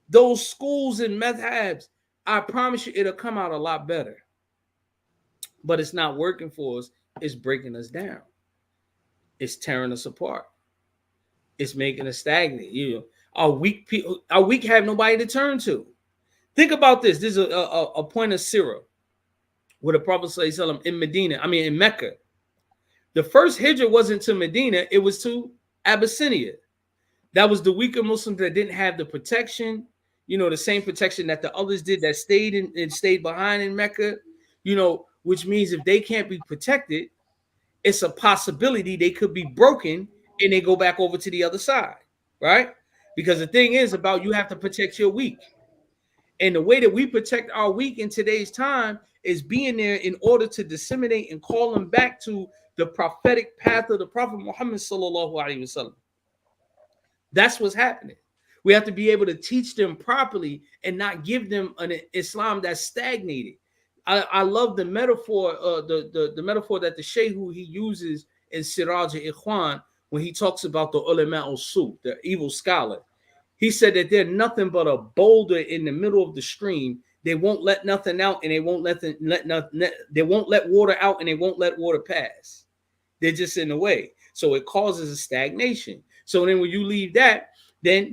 those schools and madhabs, I promise you it'll come out a lot better. But it's not working for us. It's breaking us down. It's tearing us apart. It's making us stagnant. Our weak people, have nobody to turn to. Think about this. This is a point of Sirah with the Prophet ﷺ in Mecca. The first hijrah wasn't to Medina, it was to Abyssinia. That was the weaker Muslims that didn't have the protection, the same protection that the others did that stayed behind in Mecca, which means if they can't be protected, it's a possibility they could be broken and they go back over to the other side, right? Because the thing is about you have to protect your weak. And the way that we protect our weak in today's time is being there in order to disseminate and call them back to the prophetic path of the Prophet Muhammad sallallahu alaihi wasallam. That's what's happening. We have to be able to teach them properly and not give them an Islam that's stagnated. I love the metaphor, the metaphor that the Shaykh he uses in Siraj al-Ikhwan when he talks about the ulama al-su, the evil scholar. He said that they're nothing but a boulder in the middle of the stream. They won't let nothing out, and they won't they won't let water out, and they won't let water pass. They're just in the way. So it causes a stagnation. So then when you leave that, then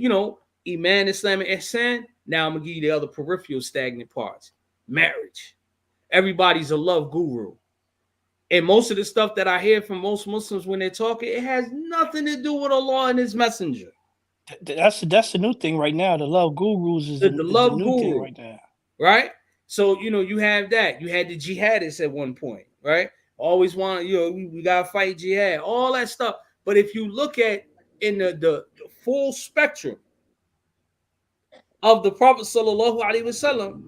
Iman, Islam, and Ihsan. Now I'm gonna give you the other peripheral stagnant parts. Marriage. Everybody's a love guru. And most of the stuff that I hear from most Muslims when they're talking, it has nothing to do with Allah and His Messenger. That's the new thing right now. The love gurus is the love new guru thing right now. Right? So you have that. You had the jihadists at one point, right? Always want we gotta fight jihad, all that stuff. But if you look at in the full spectrum of the Prophet sallallahu alaihi wasallam,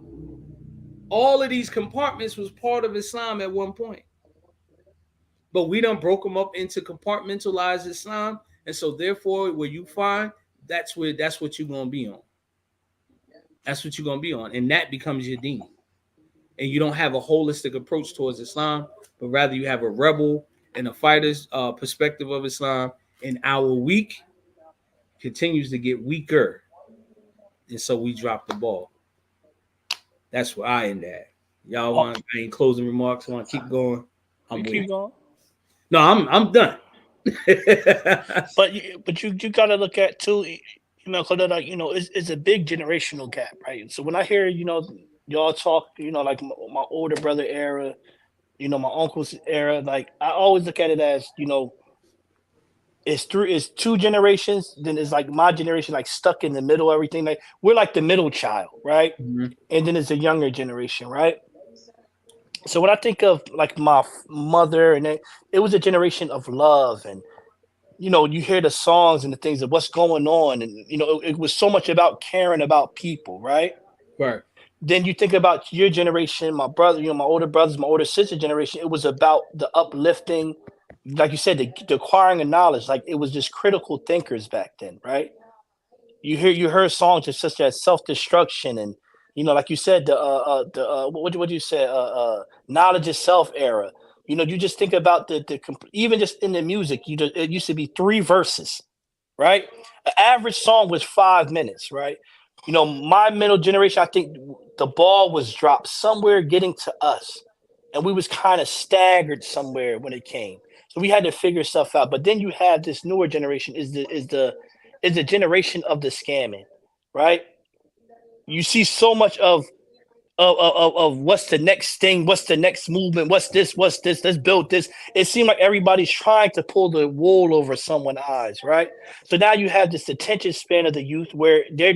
all of these compartments was part of Islam at one point. But we done broke them up into compartmentalized Islam, and so therefore, where you find that's what you're gonna be on. That's what you're gonna be on, and that becomes your deen. And you don't have a holistic approach towards Islam, but rather you have a rebel and a fighter's perspective of Islam. And our weak continues to get weaker, and so we drop the ball. That's where I end at. Y'all want any closing remarks? Want to keep going? Keep going. No, I'm done. but you gotta look at too, it's a big generational gap, right? So when I hear y'all talk, like my older brother era, my uncle's era, like I always look at it as it's two generations, then it's like my generation, like stuck in the middle, everything. Like we're like the middle child, right? Mm-hmm. And then it's a younger generation, right? So when I think of like my mother, and it was a generation of love, and you hear the songs and the things of what's going on, and it was so much about caring about people, right? Right. Then you think about your generation, my brother, my older brothers, my older sister generation. It was about the uplifting, like you said, the acquiring of knowledge. Like it was just critical thinkers back then, right? You heard songs just such as self-destruction, and like you said, what you said, knowledge itself era. You just think about even just in the music, it used to be 3 verses, right? An average song was 5 minutes, right? My middle generation, I think the ball was dropped somewhere getting to us, and we was kind of staggered somewhere when it came. So we had to figure stuff out. But then you have this newer generation is the generation of the scamming, right? You see so much of what's the next thing, what's the next movement, what's this, let's build this. It seemed like everybody's trying to pull the wool over someone's eyes, right? So now you have this attention span of the youth where they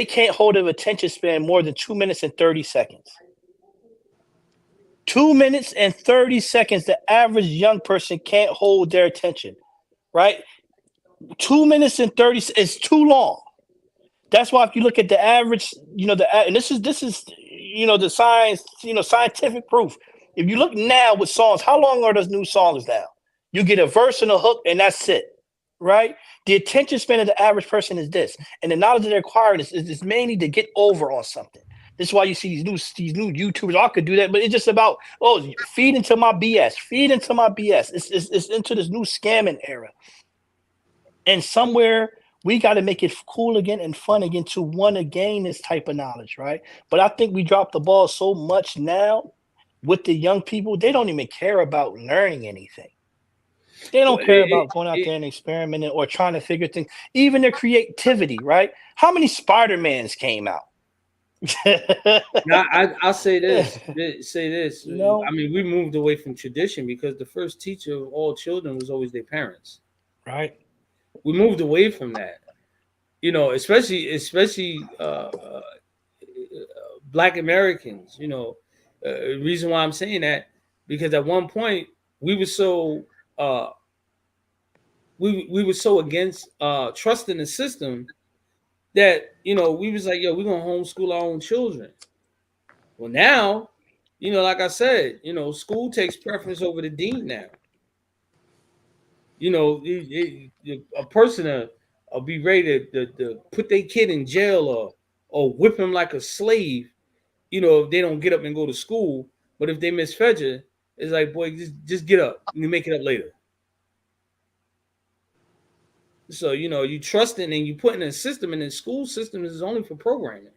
can't hold an attention span more than 2 minutes and 30 seconds. 2 minutes and 30 seconds, the average young person can't hold their attention, right? 2 minutes and 30 is too long. That's why if you look at the average, and this is the science, scientific proof. If you look now with songs, how long are those new songs now? You get a verse and a hook, and that's it, right? The attention span of the average person is this, and the knowledge that they're acquiring is mainly to get over on something. This is why you see these new YouTubers. I could do that, but it's just about feed into my BS, feed into my BS. It's into this new scamming era, and somewhere we got to make it cool again and fun again to want to gain this type of knowledge, right? But I think we dropped the ball so much now with the young people, they don't even care about learning anything. They don't care about going out there and experimenting or trying to figure things, even their creativity, right? How many Spider-Mans came out? Now, I'll say this. No. I mean, we moved away from tradition because the first teacher of all children was always their parents. Right. We moved away from that. Especially Black Americans. Reason why I'm saying that because at one point we were so we were so against trusting the system that we was like, yo, we're gonna homeschool our own children. Well, now, like I said, school takes preference over the dean now. A person will be ready to put their kid in jail or whip him like a slave, if they don't get up and go to school. But if they miss Fedger, it's like, boy, just get up. You make it up later. So, you trust it and you put in a system, and the school system is only for programming.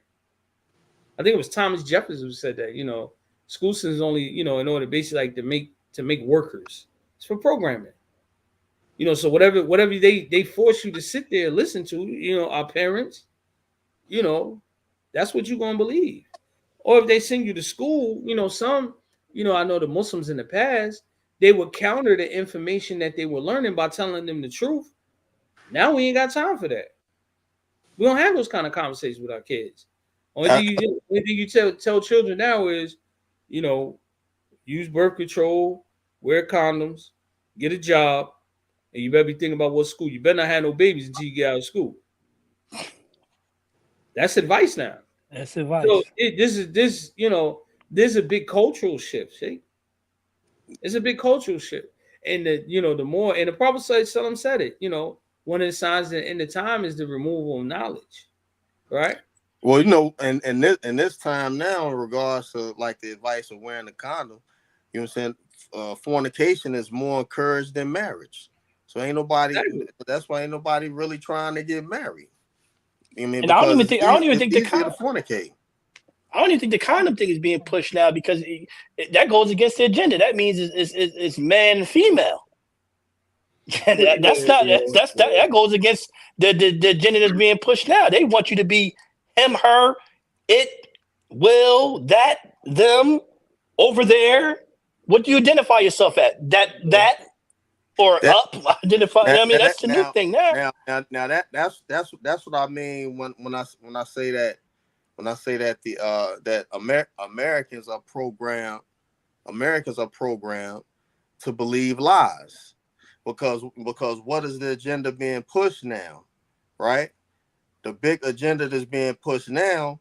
I think it was Thomas Jefferson who said that, school system is only, in order basically like to make workers. It's for programming. So whatever they force you to sit there and listen to, our parents, that's what you're gonna believe. Or if they send you to school, some, I know the Muslims in the past, they would counter the information that they were learning by telling them the truth. Now we ain't got time for that. We don't have those kind of conversations with our kids. Only thing you tell children now is, use birth control, wear condoms, get a job, and you better be thinking about what school. You better not have no babies until you get out of school. That's advice now. That's advice. So there's a big cultural shift. See, it's a big cultural shift, and the more, and the Prophet ﷺ said it. One of the signs that in the time is the removal of knowledge, right? Well, and this time now, in regards to like the advice of wearing a condom, what I'm saying, fornication is more encouraged than marriage. So ain't nobody. Exactly. That's why ain't nobody really trying to get married. I mean, and I don't even think the condom fornicate. I don't even think the condom thing is being pushed now because that goes against the agenda. That means it's man and female. That goes against the agenda that's being pushed now. They want you to be him, her, it, will, that, them, over there. What do you identify yourself at? That. Or up, identify. That's the new thing now. Now that's what I mean when I say that that Americans are programmed to believe lies because what is the agenda being pushed now, right? The big agenda that's being pushed now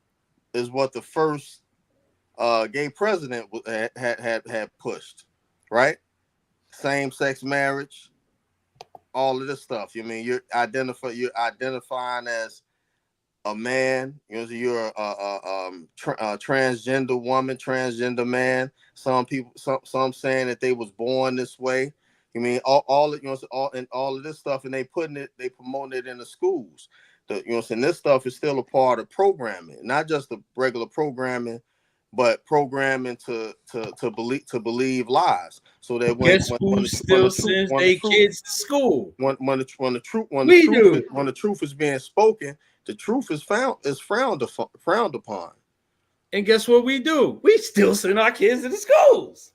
is what the first gay president had pushed, right? Same-sex marriage, all of this stuff. You're identifying as a man. You're a transgender woman, transgender man. Some people, some saying that they was born this way. All of this stuff, and they promoting it in the schools. This stuff is still a part of programming, not just the regular programming, but programming to believe lies, so that when still sends their kids to school, when the truth is being spoken, the truth is frowned upon. And guess what we do? We still send our kids to the schools.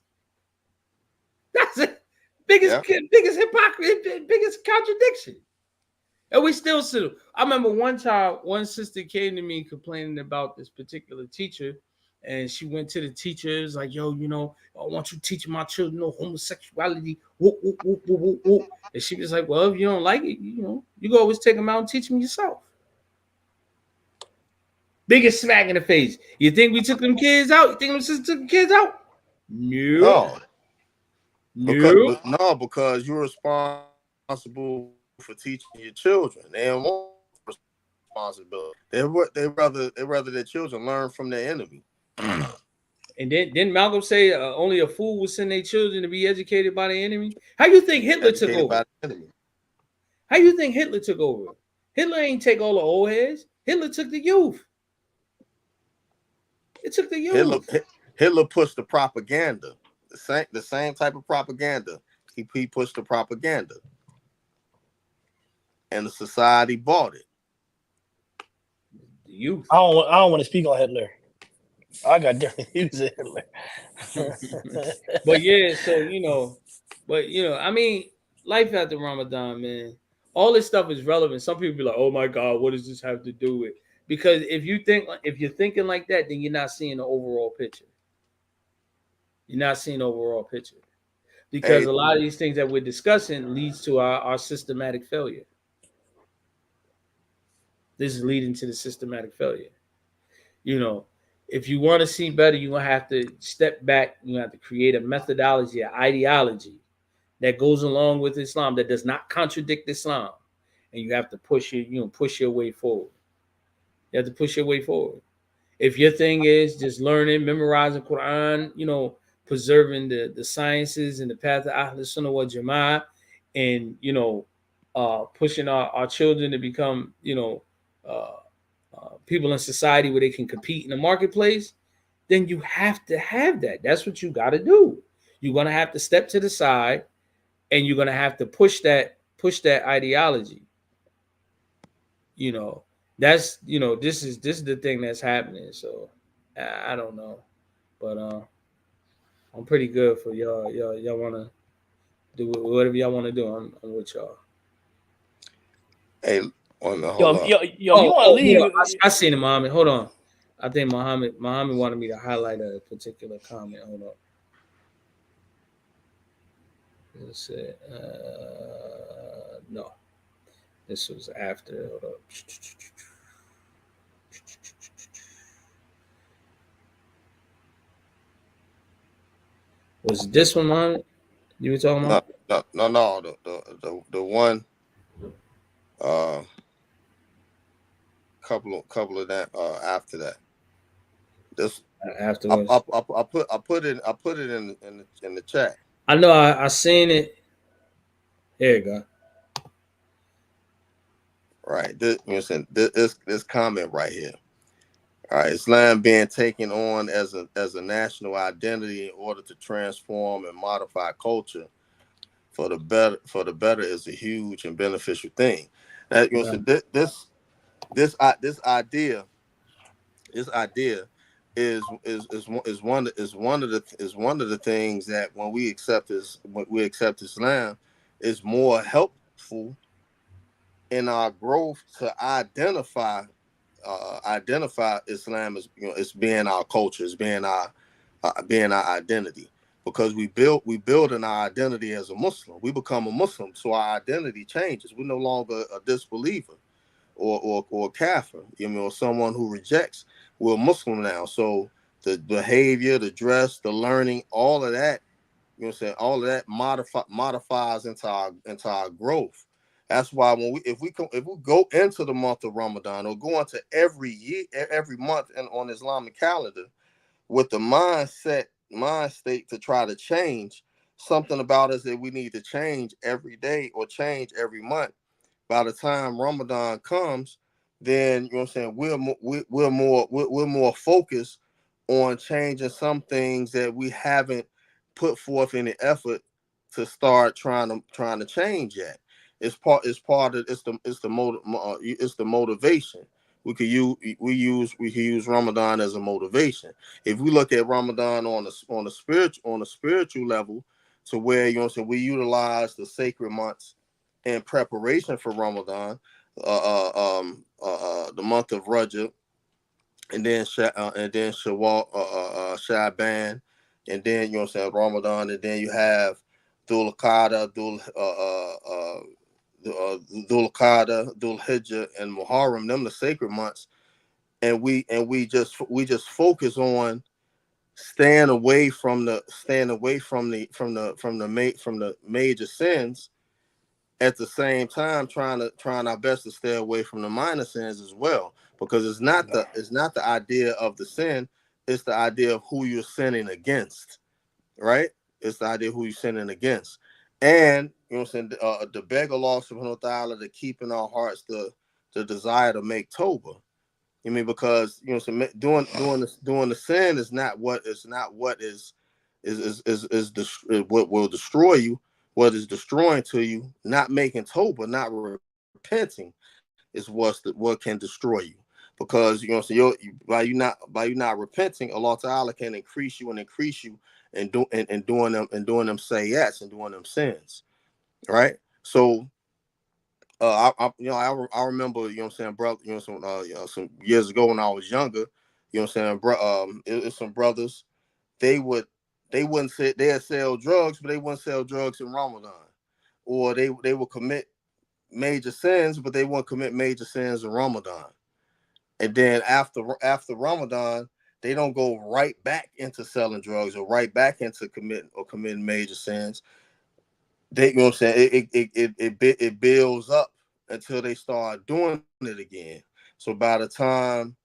That's it. Biggest hypocrisy, biggest contradiction. And we still send them. I remember one time, one sister came to me complaining about this particular teacher. And she went to the teachers like, yo, I want you teaching my children no homosexuality. Whoop, whoop, whoop, whoop, whoop, whoop. And she was like, well, if you don't like it, you can always take them out and teach them yourself. Biggest smack in the face. You think we took them kids out? You think them sisters took the kids out? Nope. No, Nope. because you're responsible for teaching your children. They don't want responsibility. They rather their children learn from their enemy. And then didn't Malcolm say only a fool would send their children to be educated by the enemy? How you think Hitler took Educated by over? the enemy. How you think Hitler took over? Hitler ain't take all the old heads. Hitler took the youth. It took the Hitler, youth. Hitler pushed the propaganda. The same type of propaganda. He pushed the propaganda. And the society bought it. The youth. I don't want to speak on Hitler. I got different views of Hitler. But yeah, so I mean, life after Ramadan, man. All this stuff is relevant. Some people be like, "Oh my God, what does this have to do with?" Because if you're thinking like that, then you're not seeing the overall picture. You're not seeing the overall picture. Because a lot of these things that we're discussing leads to our systematic failure. This is leading to the systematic failure. If you want to see better, you're going to have to step back. You have to create a methodology, an ideology that goes along with Islam, that does not contradict Islam. And you have to push your way forward. You have to push your way forward. If your thing is just learning, memorizing Quran, preserving the sciences and the path of Ahl Sunnah wal Jama'ah, and pushing our children to become people in society where they can compete in the marketplace, then you have to have that. That's what you got to do. You're gonna have to step to the side, and you're gonna have to push that ideology. That's this is the thing that's happening. So I don't know, but I'm pretty good for y'all. Y'all want to do whatever y'all want to do. I'm with y'all. Hey, hold yo, on. you want to leave? I seen it, Muhammad. Hold on. I think Muhammad wanted me to highlight a particular comment. Hold on. Let's see. No, this was after. Hold up. Was this one, Muhammad? You were talking about? No. The one. Couple of that. After that. This. Afterwards. I put it in the chat. I know. I seen it. There you go. Right. This comment right here. All right, Islam being taken on as a national identity in order to transform and modify culture for the better is a huge and beneficial thing. That this idea is one of the things that when we accept Islam is more helpful in our growth to identify Islam as it's being our culture, as being our identity, because we build in our identity as a Muslim. We become a Muslim, so our identity changes. We're no longer a disbeliever or kafir, or someone who rejects. We're a Muslim now, so the behavior, the dress, the learning, all of that, all of that modifies into our growth. That's why if we go into the month of Ramadan, or go into every month and on Islamic calendar with the mind state to try to change something about us that we need to change every day or change every month, by the time Ramadan comes, then we're more focused on changing some things that we haven't put forth any effort to start trying to change yet. It's the motivation. We could use Ramadan as a motivation. If we look at Ramadan on a spiritual level, to where we utilize the sacred months in preparation for Ramadan, the month of Rajab, and then Shawwal, Shaban, and then Ramadan, and then you have Dhul Qa'dah, Dhul Qa'dah, Dhul Hijjah, and Muharram. Them the sacred months, and we just focus on staying away from the major sins, at the same time trying our best to stay away from the minor sins as well, because it's not the idea of the sin, it's the idea of who you're sinning against, right? It's the idea of who you're sinning against. And you know what I'm saying, to beg Allah subhanahu wa ta'ala to keep in our hearts the desire to make Tawbah. I mean, because you know, so doing the sin is not what what will destroy you. What is destroying to you, not making Toba, not repenting, is what can destroy you. Because you know, so by you not repenting, Allah Ta'ala can increase you and doing them sayyats and doing them sins, right? So I remember, you know what I'm saying, brother, some years ago when I was younger, you know what I'm saying, it's some brothers, they would they wouldn't say they'd sell drugs, but they wouldn't sell drugs in Ramadan. Or they would commit major sins, but they wouldn't commit major sins in Ramadan. And then after Ramadan, they don't go right back into selling drugs or right back into committing major sins. They, you know what I'm saying? It builds up until they start doing it again. So by the time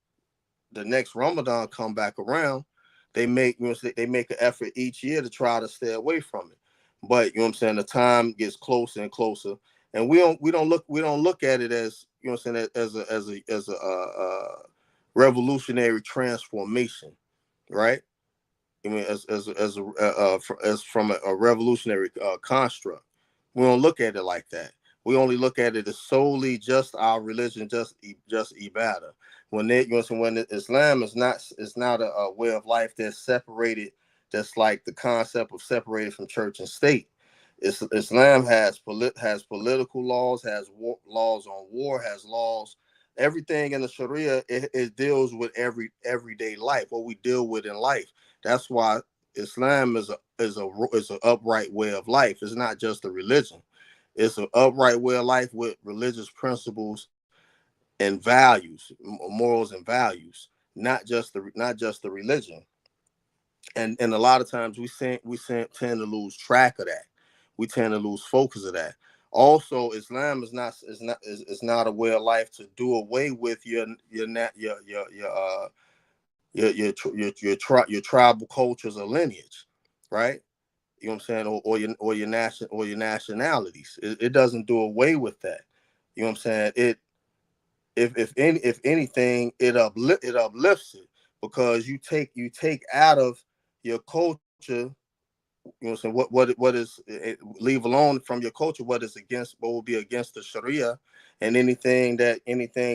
the next Ramadan come back around, they make an effort each year to try to stay away from it. But you know what I'm saying, the time gets closer and closer, and we don't look at it as, you know what I'm saying, as a revolutionary transformation, right? I mean, as from a revolutionary construct. We don't look at it like that. We only look at it as solely just our religion, just ibadah. When Islam is not a way of life that's separated, that's like the concept of separated from church and state. Islam has political laws, has laws on war, has laws. Everything in the Sharia, it deals with everyday life, what we deal with in life. That's why Islam is an upright way of life. It's not just a religion. It's an upright way of life with religious principles and values, morals and values, not just the religion. And a lot of times we tend to lose track of that. We tend to lose focus of that. Also, Islam is not a way of life to do away with your tribal cultures or lineage, right? You know what I'm saying, or your nationalities. It doesn't do away with that. You know what I'm saying? If anything, it uplifts it, because you take out of your culture. You know what I'm saying, leave alone from your culture what will be against the Sharia, and anything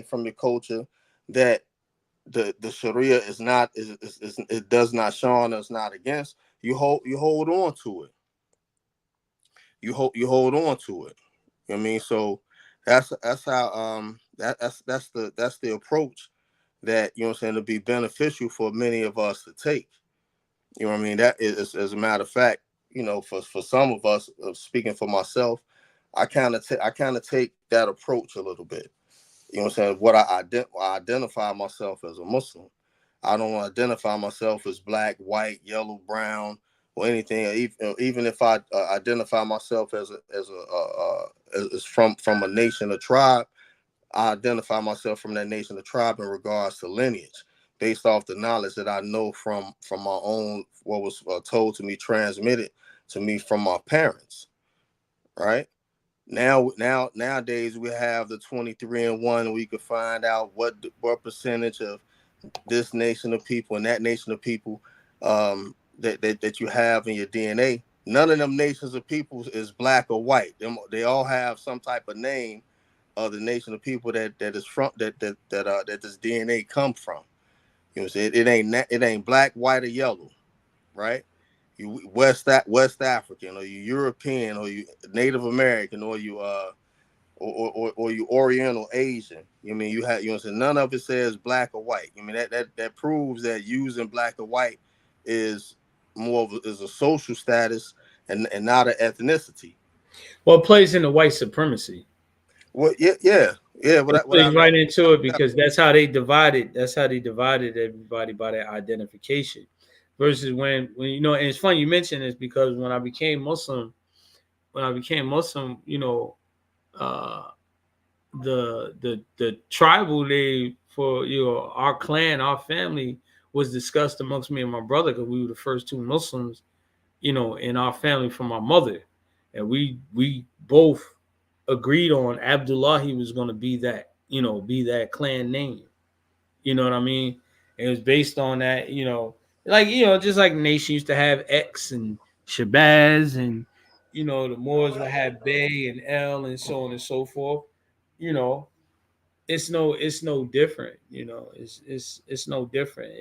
from your culture that the Sharia is not is it does not shun us, not against. You hold on to it. You hold on to it. You know what I mean? So that's how that's the approach that, you know what I'm saying, to be beneficial for many of us to take. You know what I mean? That is, as a matter of fact, for some of us, speaking for myself, I kind of take that approach a little bit. You know what I'm saying? I identify myself as a Muslim. I don't identify myself as black, white, yellow, brown, or anything. Even if I identify myself as from a nation or tribe, I identify myself from that nation or tribe in regards to lineage, based off the knowledge that I know from my own, what was told to me, transmitted to me from my parents. Right? Nowadays we have the 23andMe. We could find out what percentage of this nation of people and that nation of people, that you have in your DNA. None of them nations of people is black or white. They all have some type of name of the nation of people that is from that this DNA come from. You know what I'm saying? It ain't black, white, or yellow, right? You West African, or you European, or you Native American, or you or you Oriental Asian. You mean you have, you know, so none of it says black or white. I mean that proves that using black or white is is a social status, and not an ethnicity. Well, it plays into white supremacy. Well, yeah, Yeah, Let's what I dig mean. right into it because that's how they divided. That's how they divided everybody by their identification. Versus when you know, and it's funny you mentioned this because when I became Muslim, you know, uh, the tribal name for our clan, our family was discussed amongst me and my brother because we were the first two Muslims, in our family from my mother, and we both agreed on Abdullahi was going to be that clan name. You know what I mean? It was based on that, just like the nation used to have X and Shabazz, and the Moors would have Bay and L and so on and so forth. You know, it's no different. It's no different.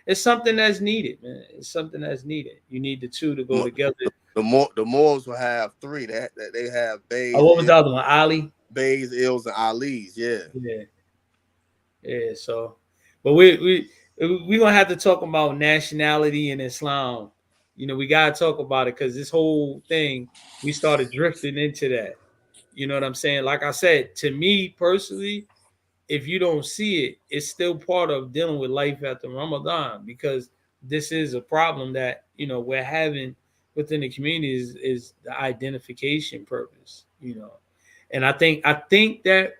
It's something that's needed, man. It's something that's needed. You need the two to go together. The Moors will have three. That they have Oh, what was the other one? Ali. Bays, Ills, and Ali's. Yeah. Yeah. Yeah, so, but we gonna have to talk about nationality and Islam. We gotta talk about it because this whole thing we started drifting into that. You know what I'm saying? Like I said, to me personally, if you don't see it, it's still part of dealing with life after Ramadan because this is a problem that we're having within the community is the identification purpose. And I think that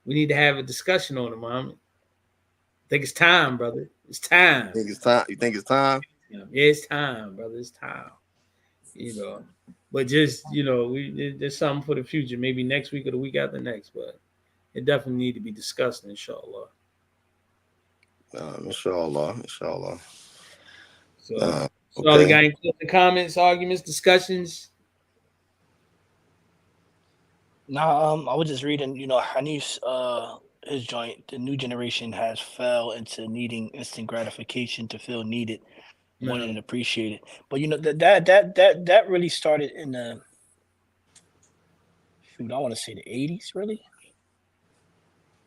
we need to have a discussion on it, Mom. I think it's time, brother. It's time. Think it's time? You think it's time? Yeah, it's time, brother. It's time. You know, but just there's something for the future. Maybe next week or the week after next, but it definitely need to be discussed, inshallah. Inshallah, inshallah. So, the Okay. guy include the comments, arguments, discussions. Now, I was just reading, Hanif's his joint. The new generation has fell into needing instant gratification to feel needed, wanted, No. and appreciated. But that really started in the shoot. I want to say the '80s, really.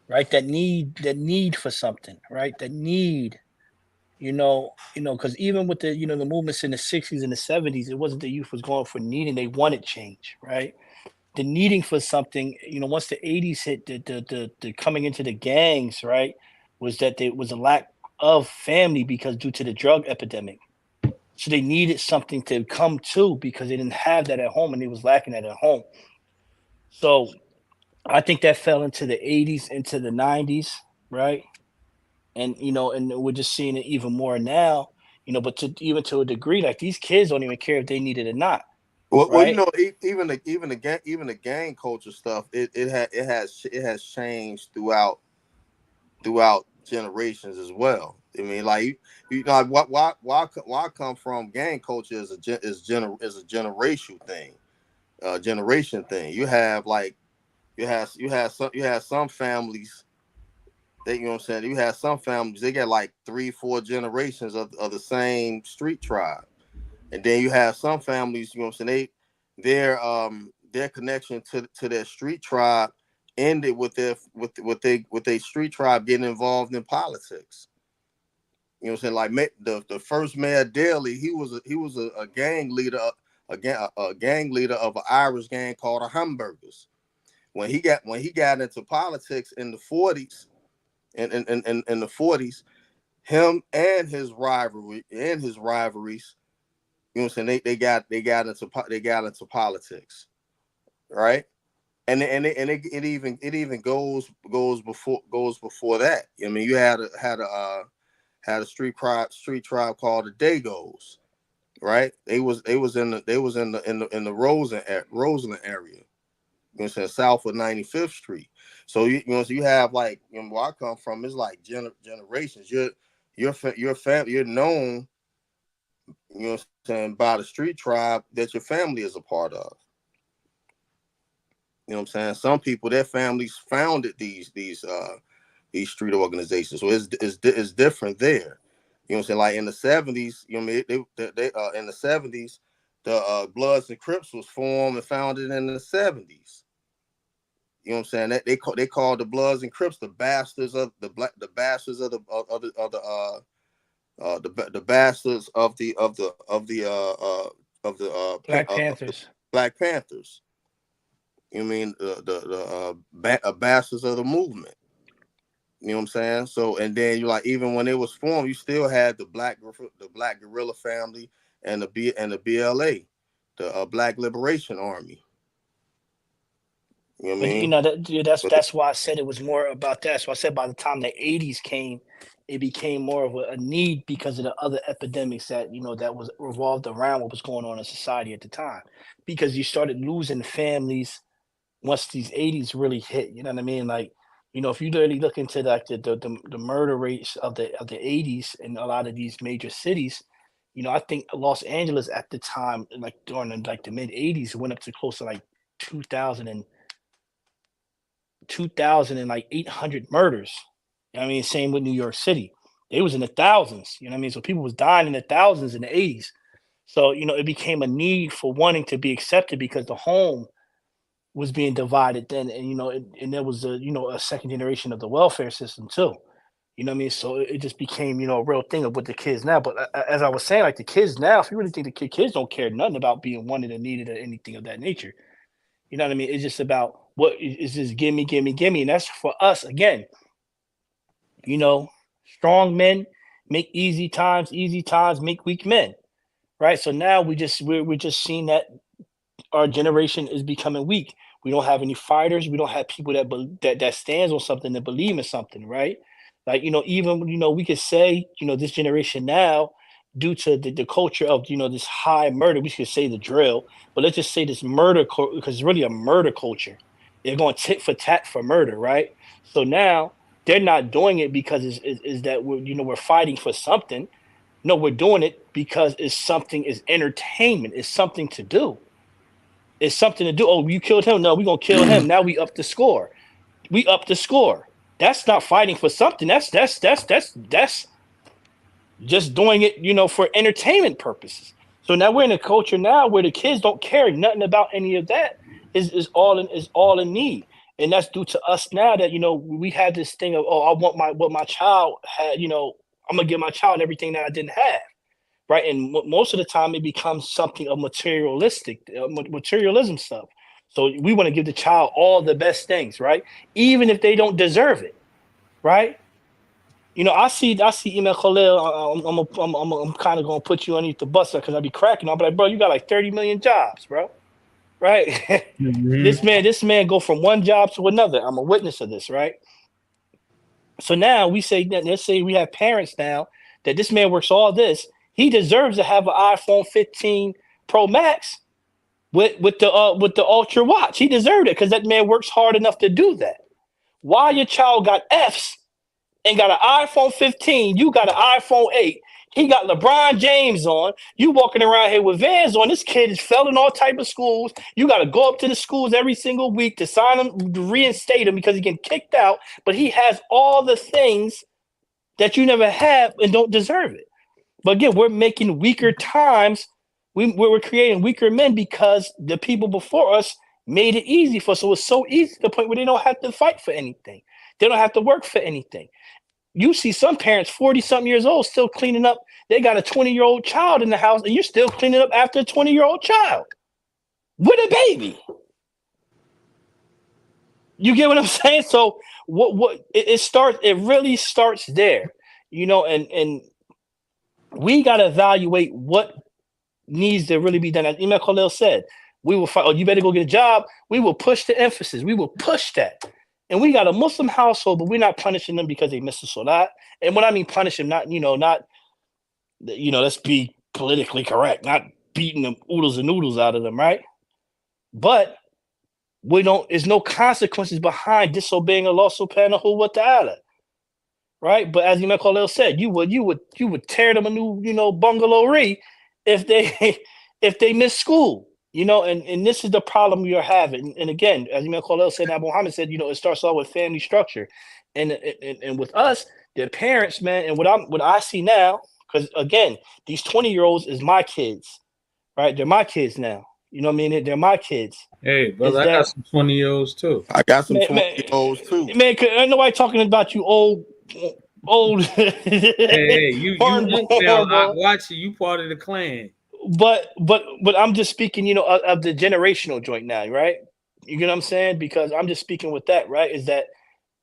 Right, that need for something, right? That need, because even with the movements in the '60s and the '70s, it wasn't the youth was going for needing; they wanted change, right? The needing for something, once the '80s hit, the coming into the gangs, right, was that there was a lack of family because due to the drug epidemic. So they needed something to come to because they didn't have that at home and they was lacking that at home. So I think that fell into the '80s, into the '90s, right? And we're just seeing it even more now, but even to a degree, like these kids don't even care if they need it or not, Well, right? even the gang culture stuff, it has changed throughout generations as well. I mean, like why come from gang culture is a generational thing, generation thing. You have some families that you know what I'm saying. You have some families they got like 3-4 generations of the same street tribe, and then you have some families you know what I'm saying their connection to their street tribe ended with their street tribe getting involved in politics. You know what I'm saying? Like the first mayor Daley, he was a gang leader, a gang leader of an Irish gang called the Hamburgers. When he got into politics in the 40s, in the 40s, him and his rivalries, you know what I'm saying? They got into politics, right? And it even goes before that. I mean, you had a street tribe called the Dagos, right? They was in the Roseland area. You know what I'm saying, south of 95th Street. So so you have like where I come from is like generations. Your family, you're known, you know what I'm saying, by the street tribe that your family is a part of. You know what I'm saying? Some people, their families founded these street organizations. So it's different there. You know what I'm saying? Like in the '70s, they in the '70s, the Bloods and Crips was formed and founded in the '70s. You know what I'm saying? That they called the Bloods and Crips the bastards of the bastards the bastards of the Black Panthers. Black Panthers. You mean the bastards of the movement. You know what I'm saying? So, and then you like, even when it was formed, you still had the Black Guerrilla Family and the BLA, the Black Liberation Army. You know what I But mean? that's why I said it was more about that. So I said by the time the '80s came, it became more of a need because of the other epidemics that that was revolved around what was going on in society at the time. Because you started losing families once these '80s really hit. You know what I mean? Like, if you really look into like the murder rates of the '80s in a lot of these major cities, I think Los Angeles at the time, like during the mid '80s, went up to close to like 2,000 and 2,000 and like 800 murders. You know what I mean? Same with New York City. It was in the thousands. You know what I mean? So people was dying in the thousands in the '80s. So, it became a need for wanting to be accepted because the home was being divided then. And, and there was a second generation of the welfare system too. You know what I mean? So it just became, a real thing of with the kids now. But as I was saying, like the kids now, if you really think the kids don't care nothing about being wanted or needed or anything of that nature. You know what I mean? It's just about what is this gimme, gimme, gimme. And that's for us again, strong men make easy times make weak men. Right. So now we're just seeing that our generation is becoming weak. We don't have any fighters. We don't have people that stands on something, that believe in something, right? Like, even we could say, this generation now, due to the culture of this high murder, we could say the drill, but let's just say this murder because it's really a murder culture. They're going tit for tat for murder, right? So now they're not doing it because is that we're fighting for something. No, we're doing it because it's entertainment. It's something to do. It's something to do. Oh, you killed him. No, we're gonna kill him. Now we up the score. We up the score. That's not fighting for something. That's just doing it, for entertainment purposes. So now we're in a culture now where the kids don't care nothing about any of that. Is all in need. And that's due to us now that we had this thing of, oh, I want what my child had, I'm gonna give my child everything that I didn't have. Right. And most of the time it becomes something of materialism stuff. So we want to give the child all the best things, right? Even if they don't deserve it, right? I see Imam Khalil. I'm kind of gonna put you underneath the bus because I'll be cracking. I'll be like, bro, you got like 30 million jobs, bro. Right? Mm-hmm. This man go from one job to another. I'm a witness of this, right? So now let's say we have parents now that this man works all this. He deserves to have an iPhone 15 Pro Max with the Ultra watch. He deserved it because that man works hard enough to do that. Why your child got Fs and got an iPhone 15, you got an iPhone 8. He got LeBron James on. You walking around here with Vans on. This kid is failing all type of schools. You got to go up to the schools every single week to sign him, to reinstate him because he's getting kicked out. But he has all the things that you never have and don't deserve it. But again, we're making weaker times. We're creating weaker men because the people before us made it easy for us. So it's so easy to the point where they don't have to fight for anything. They don't have to work for anything. You see some parents, 40-something years old, still cleaning up. They got a 20-year-old child in the house, and you're still cleaning up after a 20-year-old child with a baby. You get what I'm saying? So what it starts, it really starts there, and we got to evaluate what needs to really be done. As Imam Khalil said, we will fight. Oh, you better go get a job. We will push the emphasis. We will push that. And we got a Muslim household, but we're not punishing them because they missed the salat. And when I mean punish them, not let's be politically correct, not beating them oodles and noodles out of them, right? But there's no consequences behind disobeying Allah subhanahu wa ta'ala. Right? But as Imam Khalil said, you would tear them a new, bungalow if they miss school. And this is the problem we are having. And again, as Imam Khalil said, Abu Muhammad said, it starts off with family structure. And with us, their parents, man, and what I see now, because again, these 20-year-olds is my kids, right? They're my kids now. You know what I mean? They're my kids. Hey, brother, I got some 20-year-olds too. I got some 20-year-olds too. Man, ain't nobody talking about you old. Hey, you now, I watch you part of the clan. But I'm just speaking, of the generational joint now, right? You get what I'm saying? Because I'm just speaking with that, right? Is that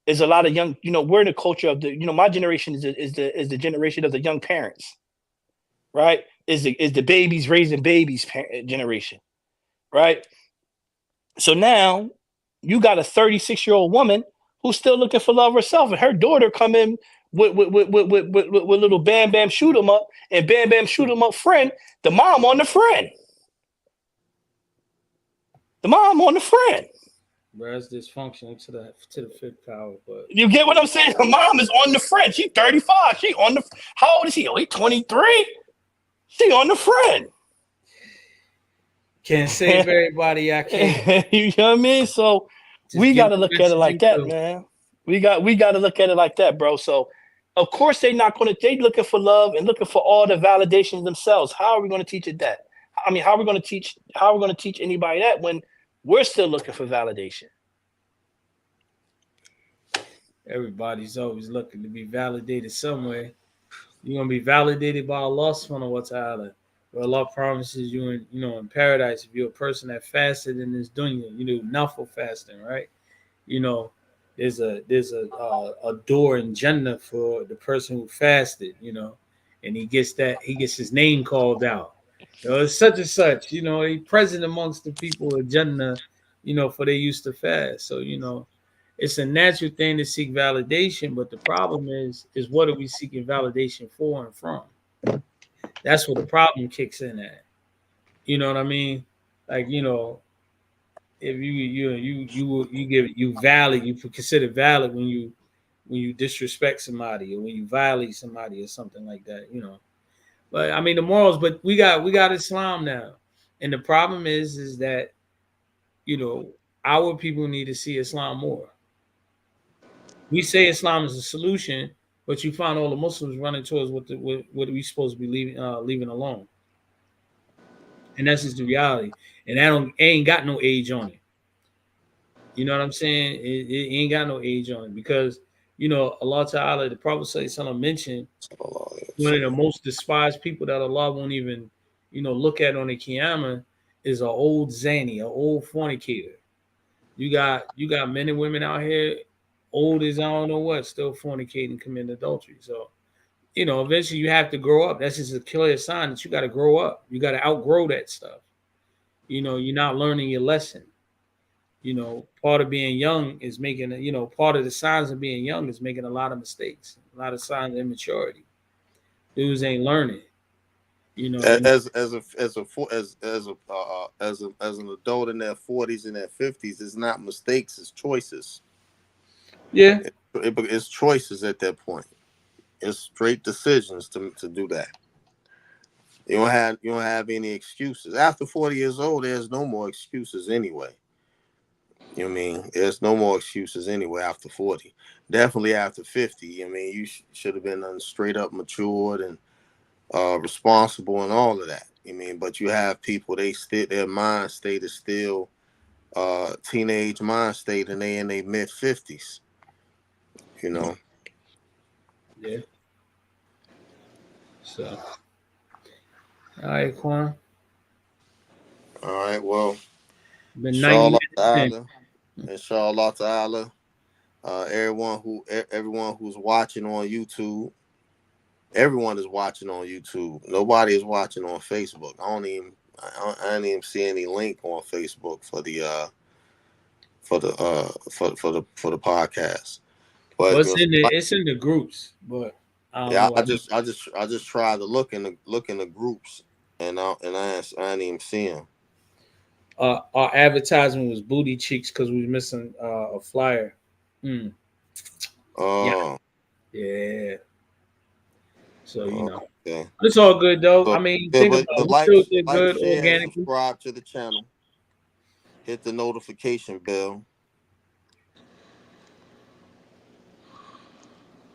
is a lot of young, we're in the culture of the, my generation is the generation of the young parents, right? Is the babies raising babies generation, right? So now you got a 36-year-old woman who's still looking for love herself, and her daughter come in with little Bam Bam shoot 'em up and Bam Bam shoot 'em up friend. The mom on the friend. The mom on the friend. Whereas dysfunction to the fifth power, but You get what I'm saying? Her mom is on the friend. She's 35. She on the. How old is he? Oh, he's 23. She on the friend. can't save everybody. I can't. You know what I mean? So Just we give got to the look at it message like you that, feel. man. We got to look at it like that, bro. So of course they're not going to. They looking for love and looking for all the validations themselves. How are we going to teach it that? I mean, how are we going to teach? How are we going to teach anybody that when we're still looking for validation? Everybody's always looking to be validated somewhere. You're gonna be validated by Allah subhanahu wa ta'ala. But Allah promises you in paradise if you're a person that fasted in this dunya, nafil fasting, right? You know, there's a door in Jannah for the person who fasted, and he gets his name called out. It's such and such, he present amongst the people of Jannah, for they used to fast. So, it's a natural thing to seek validation, but the problem is what are we seeking validation for and from? That's where the problem kicks in at. You know what I mean? Like, if you valid, you consider valid when you disrespect somebody or when you violate somebody or something like that. But I mean the morals, but we got Islam now. And the problem is that, our people need to see Islam more. We say Islam is a solution, but you find all the Muslims running towards what we supposed to be leaving alone, and that's just the reality. And that ain't got no age on it. You know what I'm saying? It ain't got no age on it because Allah Ta'ala, the Prophet Sallallahu mentioned one of the most despised people that Allah won't even look at on the Qiyamah is an old zany, an old fornicator. You got men and women out here, old as I don't know what, still fornicating, committing adultery. So, eventually you have to grow up. That's just a clear sign that you got to grow up. You got to outgrow that stuff. You're not learning your lesson. Part of being young is making, part of the signs of being young is making a lot of mistakes, a lot of signs of immaturity. Dudes ain't learning. As an adult in their 40s and their 50s, it's not mistakes, it's choices. Yeah, it's choices at that point. It's straight decisions to do that. You don't have any excuses. After 40 years old, there's no more excuses anyway. You know what I mean? There's no more excuses anyway after 40. Definitely after 50. I mean, you should have been straight up matured and responsible and all of that. I mean, but you have people, their mind state is still teenage mind state, and they in their mid 50s. Yeah. So, all right, Quan. All right. Well, Been 90 inshallah minutes ta'ala, inshallah ta'ala. Everyone who's watching on YouTube, everyone is watching on YouTube. Nobody is watching on Facebook. I didn't even see any link on Facebook for the podcast. Well, But it's in the groups, but I don't yeah, know. I just tried to look in the groups, and I didn't even see them. Our advertisement was booty cheeks because we were missing a flyer. Yeah, yeah. So okay. it's all good though. I So, mean, yeah, think about but it. We still did like, good share, and organically. subscribe to the channel. Hit the notification bell.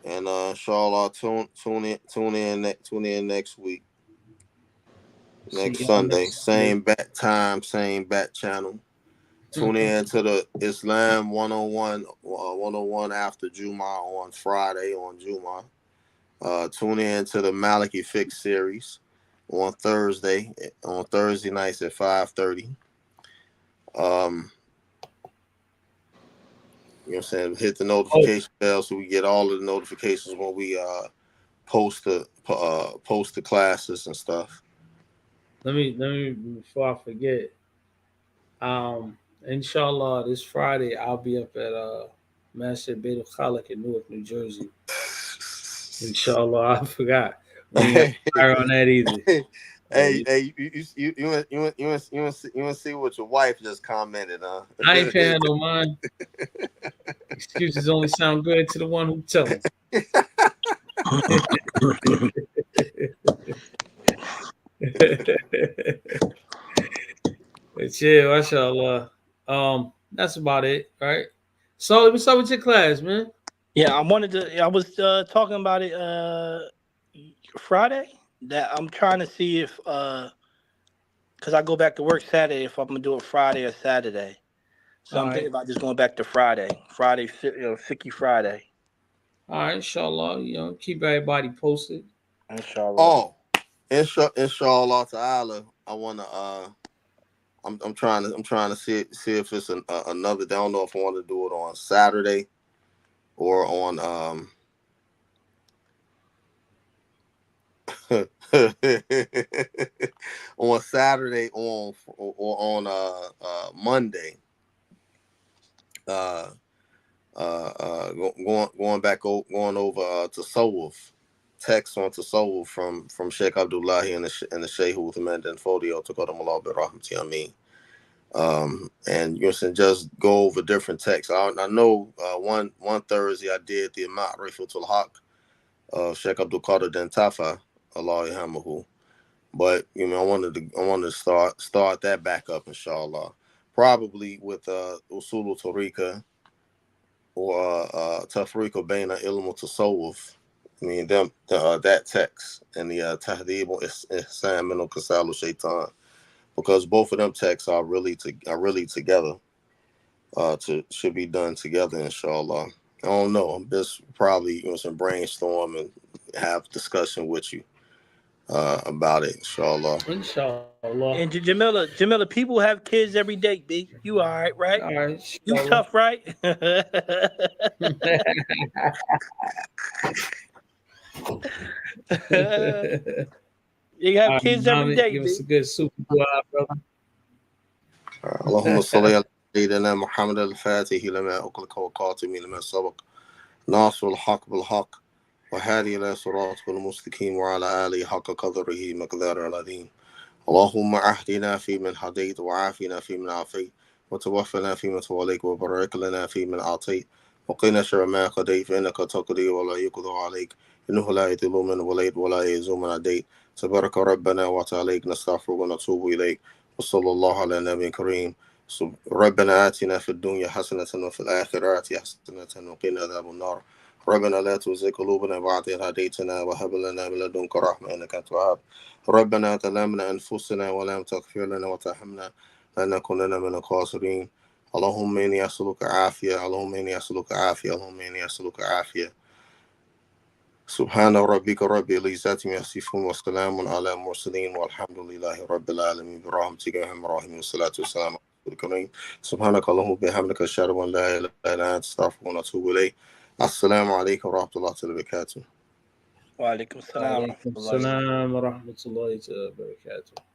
And inshallah, tune in next week, See next y'all Sunday, next Sunday. same bat time, same bat channel. Tune in to the Islam 101 after Juma on Friday on Juma. Tune in to the Maliki Fix series on Thursday nights at 5:30. know what I'm saying, hit the Oh, notification bell so we get all of the notifications when we post the classes and stuff. let me before I forget. Inshallah, this Friday I'll be up at Master Beit Khalik in Newark, New Jersey. Inshallah, I forgot. We ain't got fire on that either. Hey, you want to see what your wife just commented, huh? I ain't paying no mind. Excuses only sound good to the one who tell them. But yeah, mashallah. That's about it, right? So what's up with your class, man? Yeah, I was talking about it Friday. That I'm trying to see if because I go back to work Saturday, if I'm gonna do it Friday or Saturday. So All I'm right. thinking about just going back to Friday. Friday, Ficky Friday. All right, inshallah, keep everybody posted. Inshallah. Oh, inshallah ta'ala, I wanna I'm trying to see if it's another day. I don't know if I want to do it on Saturday or on on Saturday or on Monday. Going over to Soullutionz, text on to Soullutionz from Sheikh Abdullahi and the Sheikh who Uthman and Fodio to Qadam Allah bi rahmati Ameen. And you know, just go over different texts. I know one Thursday I did the Ma'rifatul Haq of Sheikh Abdul Qadir Dentafa, Allah Yahamahu. But you know, I wanted to start that back up, inshallah. Probably with Usul Tariqa or Tafriqa Baina Ilm Tasawwuf. I mean, that text and the Tahdib Ihsan Min Kasal Shaitan, because both of them texts are really together. Should be done together, inshallah. I don't know. I'm just probably some brainstorm and have discussion with you about it, inshallah. Inshallah. And Jamila, people have kids every day, B. You all right, right? All right, You inshallah. tough, right? You All have right, kids every Muhammad, day, give us B. a good super dua, brother. اللهم صل على سيدنا محمد الفاتح لما أغلق والخاتم لما سبق ناصر الحق بالحق وهادي إلى صراطك المستقيم وعلى آله حق قدره مقدار العظيم. اللهم أهدنا فيمن هديت وعافنا فيمن عافيت وتوفنا فيما توليت وبارك لنا فيمن أعطيت وقنا شر ما قضيت فإنك تقضي ولا يقضى عليك إنه لا يضل من وليت ولا يعز من عاديت تبارك ربنا وتعاليك نستغفرك ونتوب إليك وصلى الله على النبي الكريم. ربنا آتنا في الدنيا حسنة وفي الآخرة حسنة وقنا عذاب النار. ربنا لا تزغ قلوبنا بعد إذ هديتنا وهب لنا من لدنك رحمة إنك أنت الوهاب. ربنا ظلمنا أنفسنا ولم تغفر لنا وترحمنا لنكونن من الخاسرين. اللهم إني أسألك عافية، اللهم إني أسألك عافية، اللهم إني أسألك عافية. سبحان ربك رب العزة عما يصفون وسلام على المرسلين والحمد لله رب العالمين برحمتك يا أرحم الراحمين والصلاة والسلام على الكريم. سبحانك اللهم وبحمدك أشهد أن لا إله إلا أنت أستغفرك ونتوب إليك. السلام عليكم ورحمة الله وبركاته. Wa alaikum salam. Alaikum salam wa rahmatullahi wa barakatuh.